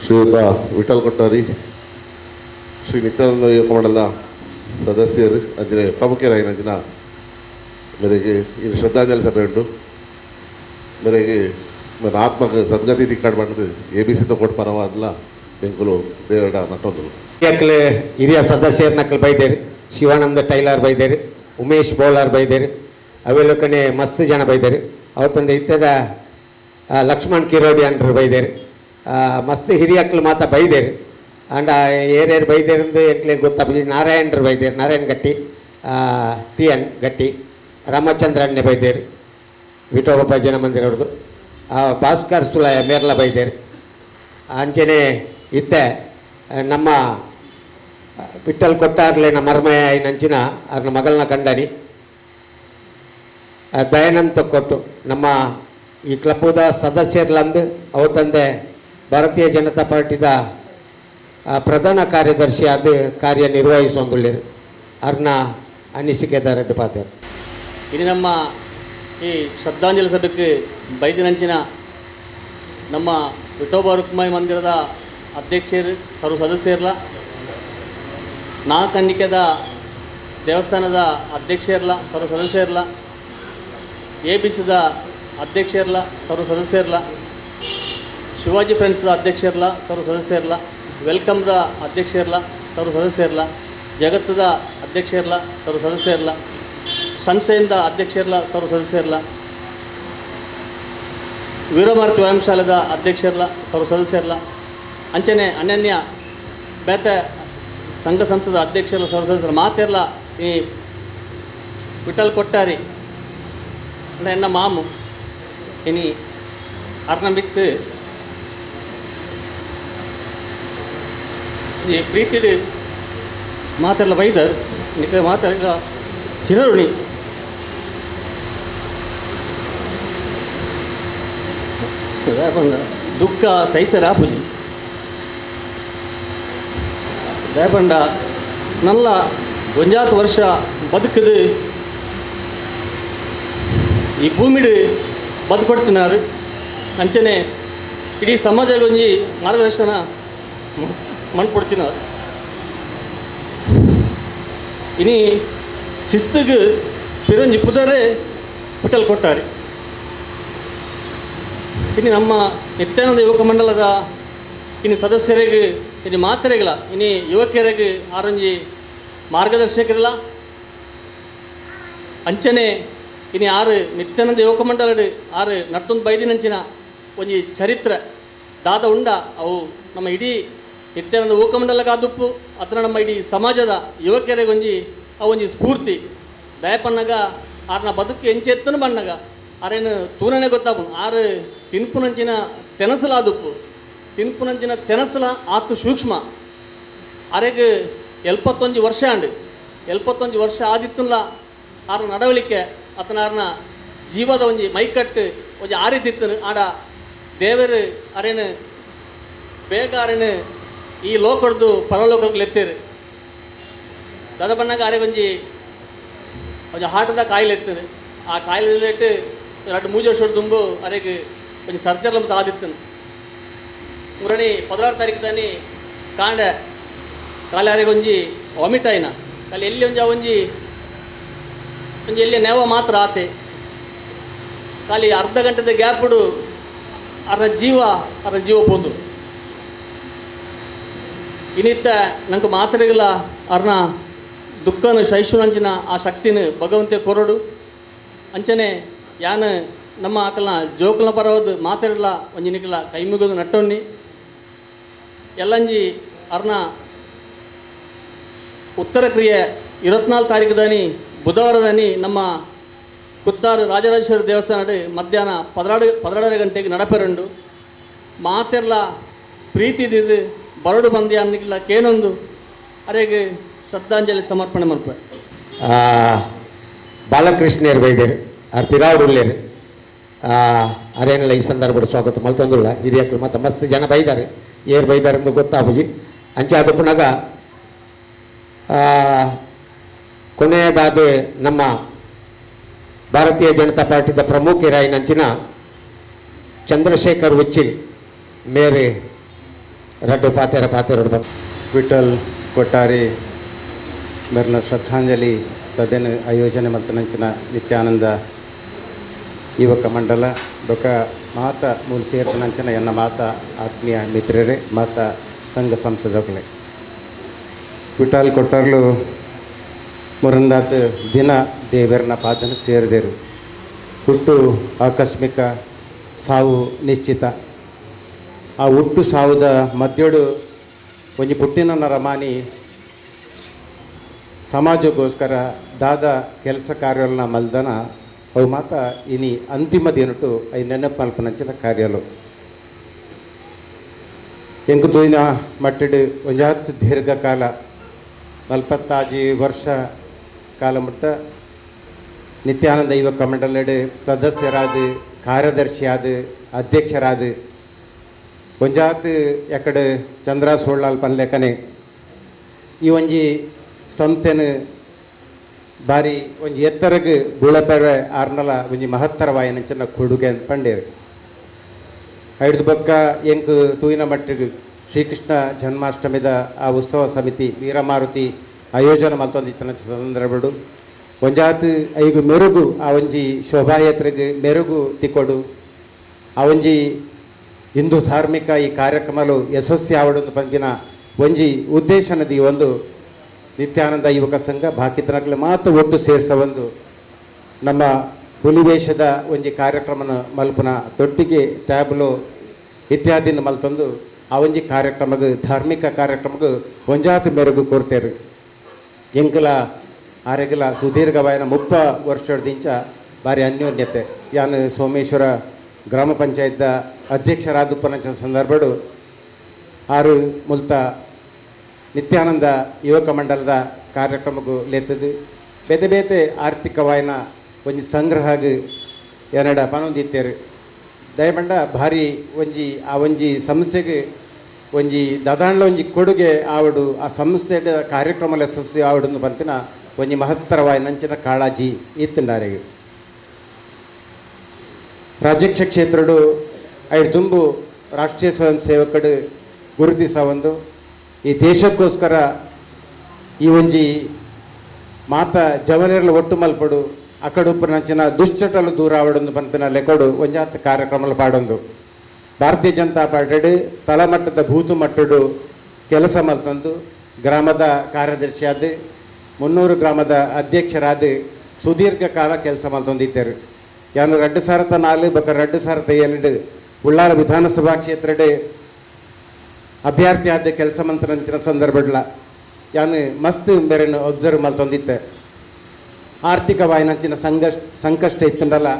ಶ್ರೀಯುತ ವಿಠಲ್ ಕೊಟ್ಟಾರಿ, ಶ್ರೀ ನಿತ್ಯಾನಂದ ಯುವಕ ಮಂಡಲ ಸದಸ್ಯರು ಅಂಜನೆ ಪ್ರಮುಖರಾಗಿನ ಮೇರೆಗೆ ಇದು ಶ್ರದ್ಧಾಂಜಲಿ ಸಭೆ ಉಂಟು. ಮೇರೆಗೆ ನನ್ನ ಆತ್ಮಕ್ಕೆ ಸದ್ಗತಿ ತಿಕ್ಕಾಡು ಮಾಡಿದ್ರೆ ABC ಕೊಟ್ಟು ಪರವಾದಲ್ಲ ಬೆಂಕುಲು ದೇವಡ ನಟ್ಟೊಂದು ಅಕ್ಲೆ ಹಿರಿಯ ಸದಸ್ಯರ ನಕಲ್ ಬೈದೇರಿ. ಶಿವಾನಂದ ಟೈಲರ್ ಬೈದೇರಿ, ಉಮೇಶ್ ಬೋಳರ್ ಬೈದೇರಿ, ಅವೆಲ್ಲಕನೆ ಮಸ್ತ್ ಜನ ಬೈದೇರಿ. ಅವತ್ತೊಂದು ಇತ್ತದ ಲಕ್ಷ್ಮಣ್ ಕಿರೋಡಿ ಅಂಡ್ರು ಬೈದೇರಿ. ಮಸ್ತ್ ಹಿರಿಯಕ್ಕಲು ಮಾತ ಬೈದೇರಿ ಅಂಡ ಏರೇರು ಬೈದೇರಿಂದು ಎಕ್ಲೆ ಗೊತ್ತಾಗ ನಾರಾಯಣರು ಬೈದೇರಿ, ನಾರಾಯಣ್ ಗಟ್ಟಿ, TN ಗಟ್ಟಿ, ರಾಮಚಂದ್ರನ್ನೇ ಬೈದೇರಿ, ವಿಠೋಬಪ್ಪ ಜನ ಮಂದಿರ ಅವ್ರದ್ದು, ಭಾಸ್ಕರ್ ಸುಳಯ ಮೇರ್ಲ ಬೈದೇರಿ. ಅಂಚನೆ ಇತ್ತೆ ನಮ್ಮ ವಿಠಲ್ ಕೊಟ್ಟಾರ್ಲೆ ನಮ್ಮ ಮರ್ಮಯ ನಂಚಿನ ಅವ್ರನ್ನ ಮಗಳನ್ನ ಕಂಡನಿ ದಯಾನಂದ್ ಕೊಟ್ಟು ನಮ್ಮ ಈ ಕ್ಲಬ್ದ ಸದಸ್ಯರ್ಲಂದು ಅವತ್ತಂದೆ ಭಾರತೀಯ ಜನತಾ ಪಾರ್ಟಿದ ಪ್ರಧಾನ ಕಾರ್ಯದರ್ಶಿ ಅದು ಕಾರ್ಯನಿರ್ವಹಿಸೊಂದುಳ್ಳರು ಅವ್ರನ್ನ ಅನಿಸಿಕೆದ ರೆಡ್ಡು ಪಾತರು. ಇನ್ನು ನಮ್ಮ ಈ ಶ್ರದ್ಧಾಂಜಲಿ ಸಭೆಗೆ ಬೈದಿನಂಚಿನ ನಮ್ಮ ವಿಠೋಬಾ ರುಕ್ಮಾಯಿ ಮಂದಿರದ ಅಧ್ಯಕ್ಷರು ಸರ್ವ ಸದಸ್ಯರ್ಲ, ನಾಲ್ಕಂಡಿಕೆದ ದೇವಸ್ಥಾನದ ಅಧ್ಯಕ್ಷರ್ಲ ಸರ್ವ ಸದಸ್ಯರ್ಲ, ABCದ ಅಧ್ಯಕ್ಷರ್ಲ ಸರ್ವ ಸದಸ್ಯರ್ಲ, ಶಿವಾಜಿ ಫ್ರೆಂಡ್ಸ್ದ ಅಧ್ಯಕ್ಷರ್ಲ ಸರ್ವ ಸದಸ್ಯರ್ಲ, ವೆಲ್ಕಮ್ದ ಅಧ್ಯಕ್ಷರ್ಲ ಸರ್ವ ಸದಸ್ಯರ್ಲ, ಜಗತ್ತದ ಅಧ್ಯಕ್ಷರ್ಲ ಸರ್ವ ಸದಸ್ಯರ್ಲ, ಸನ್ಸೈನ್ದ ಅಧ್ಯಕ್ಷರ್ಲ ಸರ್ವ ಸದಸ್ಯರ್ಲ, ವೀರಮಾರುತಿ ವ್ಯಾಯಾಮಶಾಲೆದ ಅಧ್ಯಕ್ಷರ್ಲ ಸರ್ವ ಸದಸ್ಯರ್ಲ, ಅಂಚನೆ ಅನನ್ಯ ಬೇತೆ ಸಂಘ ಸಂಸ್ಥದ ಅಧ್ಯಕ್ಷರ ಸರ್ವ ಸದಸ್ಯರ ಮಾತೆರ್ಲ ಈ ವಿಠಲ್ ಕೊಟ್ಟಾರಿ ಎನ್ನ ಮಾಮು ಇನಿ ಅರ್ನ ಬಿತ್ತು ಈ ಪ್ರೀತಿಡು ಮಾತೆಲ್ಲ ಬೈದರ್ ನಿಖ ಮಾತಾಡ ಚಿರಋಣಿ ದುಃಖ ಸೈಸರ ಪೂಜಿ ದಯಪಂಡ ನಲ್ಲ ಒಂಜಾತು ವರ್ಷ ಬದುಕದು ಈ ಭೂಮಿಡು ಬದುಕೊಡ್ತಿನಾರು ಅಂಚನೆ ಇಡೀ ಸಮಾಜಕ್ಕೆ ಒಂಜಿ ಮಾರ್ಗದರ್ಶನ ಮಣ್ಕೊಡ್ತಿನಾರು. ಇನಿ ಶಿಸ್ತಿಗೆ ಪಿರಂಜಿ ಪುದರೆ ವಿಠಲ್ ಕೊಟ್ಟಾರಿ. ಇನ್ನು ನಮ್ಮ ನಿತ್ಯಾನಂದ ಯುವಕ ಮಂಡಲದ ಇನ್ನು ಸದಸ್ಯರಿಗೆ ಇನ್ನು ಮಾತ್ರೆಗಳ ಇನ್ನು ಯುವಕರಿಗೆ ಆರೊಂಜಿ ಮಾರ್ಗದರ್ಶಕರಿಲ್ಲ ಅಂಚನೆ ಇನ್ನು ಆರು ನಿತ್ಯಾನಂದ ಯುವಕ ಮಂಡಲ ಆರು ನರ್ತೊಂದು ಬೈದಿನಂಚಿನ ಒಂಜಿ ಚರಿತ್ರೆ ದಾದ ಉಂಡ ಅವು ನಮ್ಮ ಇಡೀ ನಿತ್ಯಾನಂದ ಯುವಕ ಮಂಡಲಗಾದುಪ್ಪು ಅದರ ನಮ್ಮ ಇಡೀ ಸಮಾಜದ ಯುವಕರಿಗೆ ಒಂಜಿ ಅವೊಂಜಿ ಸ್ಫೂರ್ತಿ ದಯಪನ್ನಾಗ ಆರ್ನ ಬದುಕು ಎಂಚೆತ್ತನು ಬಣ್ಣಗ ಆರೇನು ತೂರನೇ ಗೊತ್ತಾಪು ಆರು ತಿನ್ಪುನಂಚಿನ ತೆನಸಲಾದುಪ್ಪು ತಿನ್ಪುನಂಚಿನ ತೆನಸಲ ಆತು ಸೂಕ್ಷ್ಮ ಆರೆಗೆ 71 ವರ್ಷ ಅಂಡು 71 ವರ್ಷ ಆದಿತ್ತಲ್ಲ ಆರ ನಡವಳಿಕೆ ಆತನಾರನ ಜೀವದ ಒಂಜಿ ಮೈಕಟ್ಟು ಒಂಜಿ ಆರಿದಿತ್ತು ಆಡ ದೇವರು ಅರೇನು ಬೇಕಾರನೆ ಈ ಲೋಕಡ್ದು ಪರಲೋಕಕ್ಕೆ ಎತ್ತೀರಿ ದಾದ ಬಣ್ಣಗ ಅರೆ ಒಂಜಿ ಹಾರ್ಟದ ಕಾಯಿಲೆ ಎತ್ತದೆ ಆ ಕಾಯಿಲೆ ಇಟ್ಟು 2-3 ವರ್ಷ ತುಂಬು ಅರೆಗೆ ಒಂಜಿ ಸರ್ಜರ್ಲ ಆದಿತ್ತನು ಉರಣಿ 16 ತಾರೀಕು ತಾನಿ ಕಾಂಡ ಕಾಲಿ ಅರೆಗೆ ಒಂಜಿ ವಾಮಿಟ್ ಆಯ್ನ ಅಲ್ಲಿ ಎಲ್ಲಿ ಒಂಜಿ ಎಲ್ಲಿ ನೆವ ಮಾತ್ರ ಆತೆ ಖಾಲಿ ಅರ್ಧ ಗಂಟೆದ ಗ್ಯಾಪ್ಡು ಅರ ಜೀವ ಪೋದು ಇನ್ನಿತ್ತ ನಂಗೆ ಮಾತ್ರೆಗಳ ಅರ್ನ ದುಃಖನು ಶೈಶುನಂಚಿನ ಆ ಶಕ್ತಿನ ಭಗವಂತೆ ಕೊರಡು ಅಂಚನೆ ಯಾನು ನಮ್ಮ ಆಕಲ್ನ ಜೋಕಲ್ನ ಪರವದು ಮಾತಾಡಲ ಒಂಜಿ ನಿಕಲ ಕೈ ಮುಗಿದು ನಟ್ಟೊನ್ನಿ ಎಲ್ಲಂಜಿ ಅರ್ನ ಉತ್ತರ ಕ್ರಿಯೆ 24 ತಾರೀಕುದಾನಿ ಬುಧವಾರದಾನಿ ನಮ್ಮ ಕುತ್ತಾರು ರಾಜರಾಜೇಶ್ವರಿ ದೇವಸ್ಥಾನ ಮಧ್ಯಾಹ್ನ 12 ಗಂಟೆಗೆ ನಡಪೆರಂಡು ಮಾತೆರ್ಲ ಪ್ರೀತಿದಿದ್ದು ಬರಡು ಬಂದಿ ಅನ್ನಿಲ್ಲ ಕೇನೊಂದು ಅರೆಗೆ ಶ್ರದ್ಧಾಂಜಲಿ ಸಮರ್ಪಣೆ ಮಾಡ್ತಾರೆ ಬಾಲಕೃಷ್ಣರು ಬೈದರು ಅವ್ರು ಪಿರಾವುಳ್ಳೇರು ಅರೇನೆಲ್ಲ ಈ ಸಂದರ್ಭದ ಸ್ವಾಗತ ಮಲ್ತೊಂದುಲ್ಲ ಹಿರಿಯಕ್ಕಳು ಮತ್ತು ಮಸ್ತ್ ಜನ ಬೈದಾರೆ ಏರು ಬೈದಾರೆ ಎಂದು ಗೊತ್ತಾಗುಜಿ ಅಂಚೆ ಅದು ಪುನಗ ಕೊನೆಯದಾದ ನಮ್ಮ ಭಾರತೀಯ ಜನತಾ ಪಾರ್ಟಿದ ಪ್ರಮುಖರಾಯಿನಂಚಿನ ಚಂದ್ರಶೇಖರ್ ಉಚ್ಚಿಲ್ ಮೇರೆ ರಡ್ಡು ಪಾತೆರಡು ವಿಠಲ್ ಕೊಟ್ಟಾರಿ ಮೇರಿನ ಶ್ರದ್ಧಾಂಜಲಿ ಸಭೆಯನ್ನು ಆಯೋಜನೆ ಮಂತನಂಚಿನ ನಿತ್ಯಾನಂದ ಯುವಕ ಮಂಡಲ ಬೊಕ ಮಾತ ಮೂಲ ಸೇರ್ಪನಂಚಿನ ಎನ್ನ ಮಾತ ಆತ್ಮೀಯ ಮಿತ್ರರೇ ಮಾತ ಸಂಘ ಸಂಸದಗಳೇ ವಿಠಲ್ ಕೊಟ್ಟಾರ್ಲು ಮುರಂದಾತ ದಿನ ದೇವರನ ಪಾದನ ಸೇರಿದರು ಹುಟ್ಟು ಆಕಸ್ಮಿಕ ಸಾವು ನಿಶ್ಚಿತ ಆ ಹುಟ್ಟು ಸಾವುದ ಮಧ್ಯಡು ಒಂಜಿ ಪುಟ್ಟಿನ ರಮಾನಿ ಸಮಾಜಕ್ಕೋಸ್ಕರ ದಾದ ಕೆಲಸ ಕಾರ್ಯಗಳನ್ನ ಮಲ್ದನ ಅವು ಮಾತ ಇನಿ ಅಂತಿಮ ದಿನಟು ಐ ನೆನಪು ಮಲ್ಪನಂಚಿನ ಕಾರ್ಯಲು ಎಂಕು ತೂಯಿನ ಮಟ್ಟಡು ಒಂಜಾತ್ ದೀರ್ಘಕಾಲ 40 ವರ್ಷ ಕಾಲ ಮುಟ್ಟ ನಿತ್ಯಾನಂದ ಯುವಕ ಮಂಡಲಡು ಸದಸ್ಯರಾದ ಕಾರ್ಯದರ್ಶಿಯಾದ ಅಧ್ಯಕ್ಷರಾದ ಒಂಜಾತ್ ಎಕಡೆ ಚಂದ್ರ ಸೋಳಾಲ್ ಪನ್ಲೆಕನೆ ಈ ಒಂಜಿ ಸಂಸ್ಥೆನ ಬಾರಿ ಒಂಜಿ ಎತ್ತರಗೆ ಬುಳಪೆರ ಆರ್ನಲ ಒಂಜಿ ಮಹತ್ತರವಾಯನಂಚಿನ ಕೊಡುಗೆ ಅಂತ ಪಂಡೇರು ಐದು ಬೊಕ್ಕ ಎಂಕು ತೂಯಿನ ಮಟ್ಟಿಗೆ ಶ್ರೀಕೃಷ್ಣ ಜನ್ಮಾಷ್ಟಮಿದ ಆ ಉತ್ಸವ ಸಮಿತಿ ವೀರಮಾರುತಿ ಆಯೋಜನೆ ಮಲ್ತೊಂದಿತ್ತಿನ ಸಂದರ್ಭಡು ಒಂಜಾತ್ ಐಗು ಮೆರುಗು ಆ ಒಂಜಿ ಶೋಭಾಯಾತ್ರೆಗೆ ಮೆರುಗು ತಿಕ್ಕೊಡು ಆ ಒಂಜಿ ಹಿಂದೂ ಧಾರ್ಮಿಕ ಈ ಕಾರ್ಯಕ್ರಮಲು ಯಶಸ್ವಿ ಆವಡೊಂದು ಪಂಪಿನ ಒಂಜಿ ಉದ್ದೇಶನದಿ ಒಂದು ನಿತ್ಯಾನಂದ ಯುವಕ ಸಂಘ ಬಾಕಿತನಗಳು ಮಾತ್ರ ಒಟ್ಟು ಸೇರಿಸ ಒಂದು ನಮ್ಮ ಹುಲಿವೇಷದ ಒಂಜಿ ಕಾರ್ಯಕ್ರಮನ ಮಲ್ಪನ ದೊಡ್ಡಿಗೆ ಟ್ಯಾಬ್ಲು ಇತ್ಯಾದಿನ ಮಲ್ತೊಂದು ಆ ಒಂಜಿ ಕಾರ್ಯಕ್ರಮಕ್ಕೆ ಧಾರ್ಮಿಕ ಕಾರ್ಯಕ್ರಮಕ್ಕೆ ಒಂಜಾತ್ ಮೆರುಗು ಕೊಡ್ತೇರು ಎಂಕಲ ಆರೆಗಲ ಸುದೀರ್ಘವಾಯಿನ 30 ವರ್ಷದಿಂಚ ಭಾರಿ ಅನ್ಯೋನ್ಯತೆ ಯಾನು ಸೋಮೇಶ್ವರ ಗ್ರಾಮ ಪಂಚಾಯತ್ ಅಧ್ಯಕ್ಷರಾದುಪ್ಪನಂಚ ಸಂದರ್ಭಡು ಆರು ಮುಲ್ತ ನಿತ್ಯಾನಂದ ಯುವಕ ಮಂಡಲದ ಕಾರ್ಯಕ್ರಮಕ್ಕೂ ಲೆತ್ತದು ಬೇತೆ ಬೇತೆ ಆರ್ಥಿಕವಾಯಿನ ಒಂಜಿ ಸಂಗ್ರಹಗೆ ಎರಡ ಪನೊಂದಿತ್ತೇರು ದಯಮಂಡ ಭಾರಿ ಒಂಜಿ ಆ ಒಂಜಿ ಸಂಸ್ಥೆಗೆ ಒಂಜಿ ದದಾಂಡ್ಲ ಒಂಜಿ ಕೊಡುಗೆ ಆವಡು ಆ ಸಂಸ್ಥೆದ ಕಾರ್ಯಕ್ರಮ ಯಶಸ್ವಿ ಆವಡು ಪಂಪಿನ ಒಂಜಿ ಮಹತ್ತರವಾಯಿನ ನಂಚಿನ ಕಾಳಜಿ ಇತ್ತುಂಡಾರೆಗೆ ರಾಜ್ಯಕ್ಷ ಕ್ಷೇತ್ರಡು ಐದು ತುಂಬು ರಾಷ್ಟ್ರೀಯ ಸ್ವಯಂ ಸೇವಕಡು ಗುರುತಿಸ ಒಂದು ಈ ದೇಶಕ್ಕೋಸ್ಕರ ಈ ಒಂಜಿ ಮಾತ ಜವನಿರ್ಲ ಒಟ್ಟು ಮಲ್ಪಡು ಅಕಡುಪ್ಪು ನಂಚಿನ ದುಶ್ಚಟಲು ದೂರ ಆವಡೊಂದು ಪಂಪಿನ ಲೆಕೊಡು ಒಂಜಾತ್ ಕಾರ್ಯಕ್ರಮಲು ಪಾಡೊಂದು ಭಾರತೀಯ ಜನತಾ ಪಾರ್ಟಿ ತಳಮಟ್ಟದ ಬೂತು ಮಟ್ಟಡು ಕೆಲಸ ಮಲ್ತಂದು ಗ್ರಾಮದ ಕಾರ್ಯದರ್ಶಿಯಾದ 300 ಗ್ರಾಮದ ಅಧ್ಯಕ್ಷರಾದ ಸುದೀರ್ಘ ಕಾಲ ಕೆಲಸ ಮಲ್ತೊಂದಿದ್ದರು ಯಾನು 2004 ಬಕ 2007 ಉಳ್ಳಾಲ ವಿಧಾನಸಭಾ ಕ್ಷೇತ್ರಡೆ ಅಭ್ಯರ್ಥಿ ಆದ ಕೆಲಸ ಮಂತ್ರಂತಿನ ಸಂದರ್ಭಡ್ಲ ಯಾನು ಮಸ್ತ್ ಬೇರೆನು ಒಬ್ಸರ್ವ್ ಮಲ್ತೊಂದಿತ್ತೆ ಆರ್ಥಿಕವಾಯಿನಂಚಿನ ಸಂಕಷ್ಟ ಇತ್ತಂಡಲ್ಲ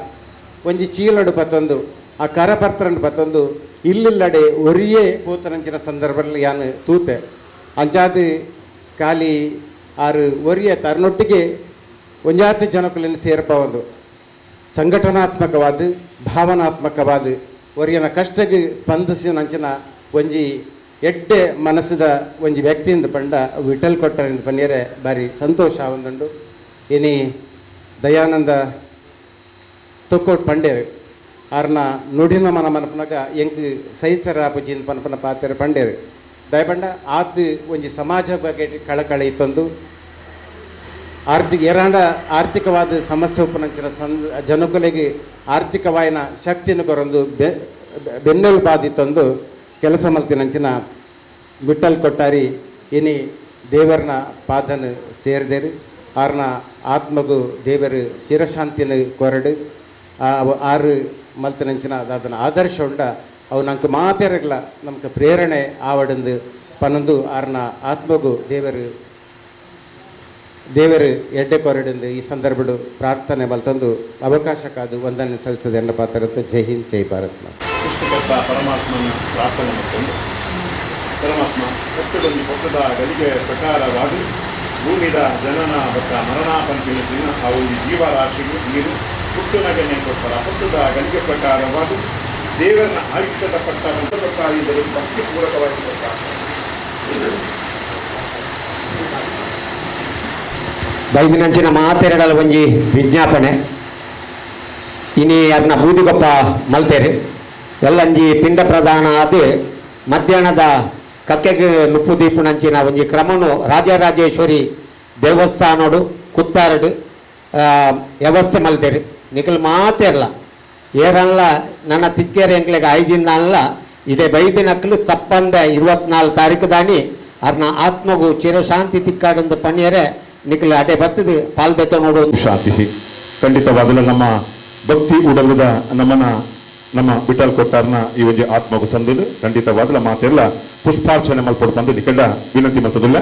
ಒಂಜಿ ಚೀಲಡು ಪತ್ತೊಂದು ಆ ಕರಪತ್ರನ್ನು ಪತ್ತೊಂದು ಇಲ್ಲಿಲ್ಲಡೆ ಒರಿಯೇ ಪೋತನಂಚಿನ ಸಂದರ್ಭದಲ್ಲಿ ಯಾನು ತೂತೆ ಅಂಚಾದ ಖಾಲಿ ಆರು ಒರಿಯ ತರನೊಟ್ಟಿಗೆ ಒಂಜಾತಿ ಜನಕುಲಿನ ಸೇರ್ಪವೊಂದು ಸಂಘಟನಾತ್ಮಕವಾದ ಭಾವನಾತ್ಮಕವಾದ ಒರಿಯನ ಕಷ್ಟಗೆ ಸ್ಪಂದಿಸಿ ನಂಚಿನ ಒಂಜಿ ಎಡ್ಡೆ ಮನಸ್ಸದ ಒಂಜಿ ವ್ಯಕ್ತಿಯಿಂದ ಪಂಡ ವಿಠಲ್ ಕೊಟ್ಟರಿಂದ ಪನ್ಯರೆ ಬಾರಿ ಸಂತೋಷ ಆವೊಂದುಂಡು. ಇನಿ ದಯಾನಂದ ತೊಕ್ಕೋಟ್ ಪಂಡೇರು ಆರ್ನ ನುಡಿನ ಮನ ಮನಪನಗ ಎಂಕ್ ಸೈಸರ ಆಪುಜಿನ ಪನಪನ ಪಾತೆರು ಪಂಡೇರು ದಯಪಂಡ ಆತು ಒಂಜಿ ಸಮಾಜ ಬಗ್ಗೆ ಕಳಕಳಿ ಇತ್ತೊಂದು ಆರ್ಥಿಕವಾದ ಸಮಸ್ಯೆ ಉಪನಂಚಿನ ಜನಕುಲೆಗೆ ಆರ್ಥಿಕವಾಯಿನ ಶಕ್ತಿಯನ್ನು ಕೊರೊಂದು ಬೆನ್ನೆಲುಬಾದಿತ್ತೊಂದು ಕೆಲಸ ಮಲ್ತಿನಂಚಿನ ವಿಠಲ್ ಕೊಟ್ಟಾರಿ ಇನಿ ದೇವರನ ಪಾದನ ಸೇರಿದೇರು ಆರ್ನ ಆತ್ಮಗು ದೇವರು ಶಿರಶಾಂತಿನ ಕೊರಡು ಆರು ಮಲ್ತಿನಂಚಿನ ಅದನ್ನು ಆದರ್ಶ ಉಂಡ ಅವು ನಂಗೆ ಮಾತೇರಗ್ಲ ನಮ್ಗೆ ಪ್ರೇರಣೆ ಆವಡಂದು ಪನ್ನೊಂದು ಆರ್ನ ಆತ್ಮಗು ದೇವರು ಎಡ್ಡೆ ಕೊರಡಿಂದು ಈ ಸಂದರ್ಭಡು ಪ್ರಾರ್ಥನೆ ಮಲ್ತೊಂದು ಅವಕಾಶಕ್ಕಾದು ವಂದನೆ ಸಲ್ಲಿಸದೆ ಎನ್ನ ಪಾತ್ರತ್ತು. ಜೈ ಹಿಂದ್ ಜೈ ಭಾರತ್. ಸೃಷ್ಟಿಕರ್ತ ಪರಮಾತ್ಮನ ಪ್ರಾರ್ಥನೆ ಮಾಡಿಕೊಂಡು ಪರಮಾತ್ಮ ಪ್ರತಿಯೊಂದು ಪಕ್ಕದ ಗಲಿಗೆ ಪ್ರಕಾರವಾಗಿ ಭೂಮಿದ ಜನನ ಮತ್ತು ಮರಣ ಪಂಪಿನ ದಿನ ಅವು ಈ ಜೀವರಾಶಿಗೆ ನೀರು ಹುಟ್ಟುನಗನೆ ಕೊಡ್ತಾರ ಹುಟ್ಟದ ಗಲಿಗೆ ಪ್ರಕಾರವಾಗಿ ದೇವರನ್ನ ಆಯುಷ್ಯದ ಪಟ್ಟರು ಭಕ್ತಿಪೂರ್ವಕವಾಗಿ ಕೊಡ್ತಾರೆ. ಬೈದಿನಂಚಿನ ಮಾತೆರಡಲ ಒಂಜಿ ವಿಜ್ಞಾಪನೆ ಇನಿ ಅದನ್ನ ಬೂದಿಗೊಪ್ಪ ಮಲ್ತೇರಿ ಎಲ್ಲಂಜಿ ಪಿಂಡ ಪ್ರದಾನ ಅದು ಮಧ್ಯಾಹ್ನದ ಕಕ್ಕೆಗೆ ನುಪ್ಪು ದೀಪುನಂಚಿನ ಒಂಜಿ ಕ್ರಮನು ರಾಜರಾಜೇಶ್ವರಿ ದೇವಸ್ಥಾನೋಡು ಕುತ್ತಾರಡು ವ್ಯವಸ್ಥೆ ಮಲ್ತೇರಿ ನಿಖಲ್ ಮಾತೇರಲ್ಲ ಏರಲ್ಲ ನನ್ನ ತಿಕ್ಕೇರಿ ಎಂಕ್ಲೆಗೆ ಐದಿಂದಲ್ಲ ಇದೇ ಬೈದಿನಕ್ಲು ತಪ್ಪಂದ 24 ತಾರೀಕು ದಾನಿ ಅರ್ನ ಆತ್ಮಗು ಚಿರಶಾಂತಿ ತಿಕ್ಕಾಡಂದು ಪಣ್ಯರೆ ನಿಖಲ್ ಅಡೆ ಬರ್ತದೆ ಪಾಲ್ಬೆತ್ತ ನೋಡುವ ಶಾಂತಿ ಖಂಡಿತವಾಗಲೂ ನಮ್ಮ ಭಕ್ತಿ ಉಡಲದ ನಮ್ಮ ವಿಠಲ್ ಕೊಟ್ಟಾರ್ನ ಈ ಒಂದು ಆತ್ಮಗು ಸಂದಲು ಖಂಡಿತವಾಗಲೂ ಮಾತೆಲ್ಲ ಪುಷ್ಪಾರ್ಚನೆ ಮಲ್ಪಡು ತಂದು ನಿಕಂಡ ವಿನಂತಿ ಮತ್ತದಿಲ್ಲ.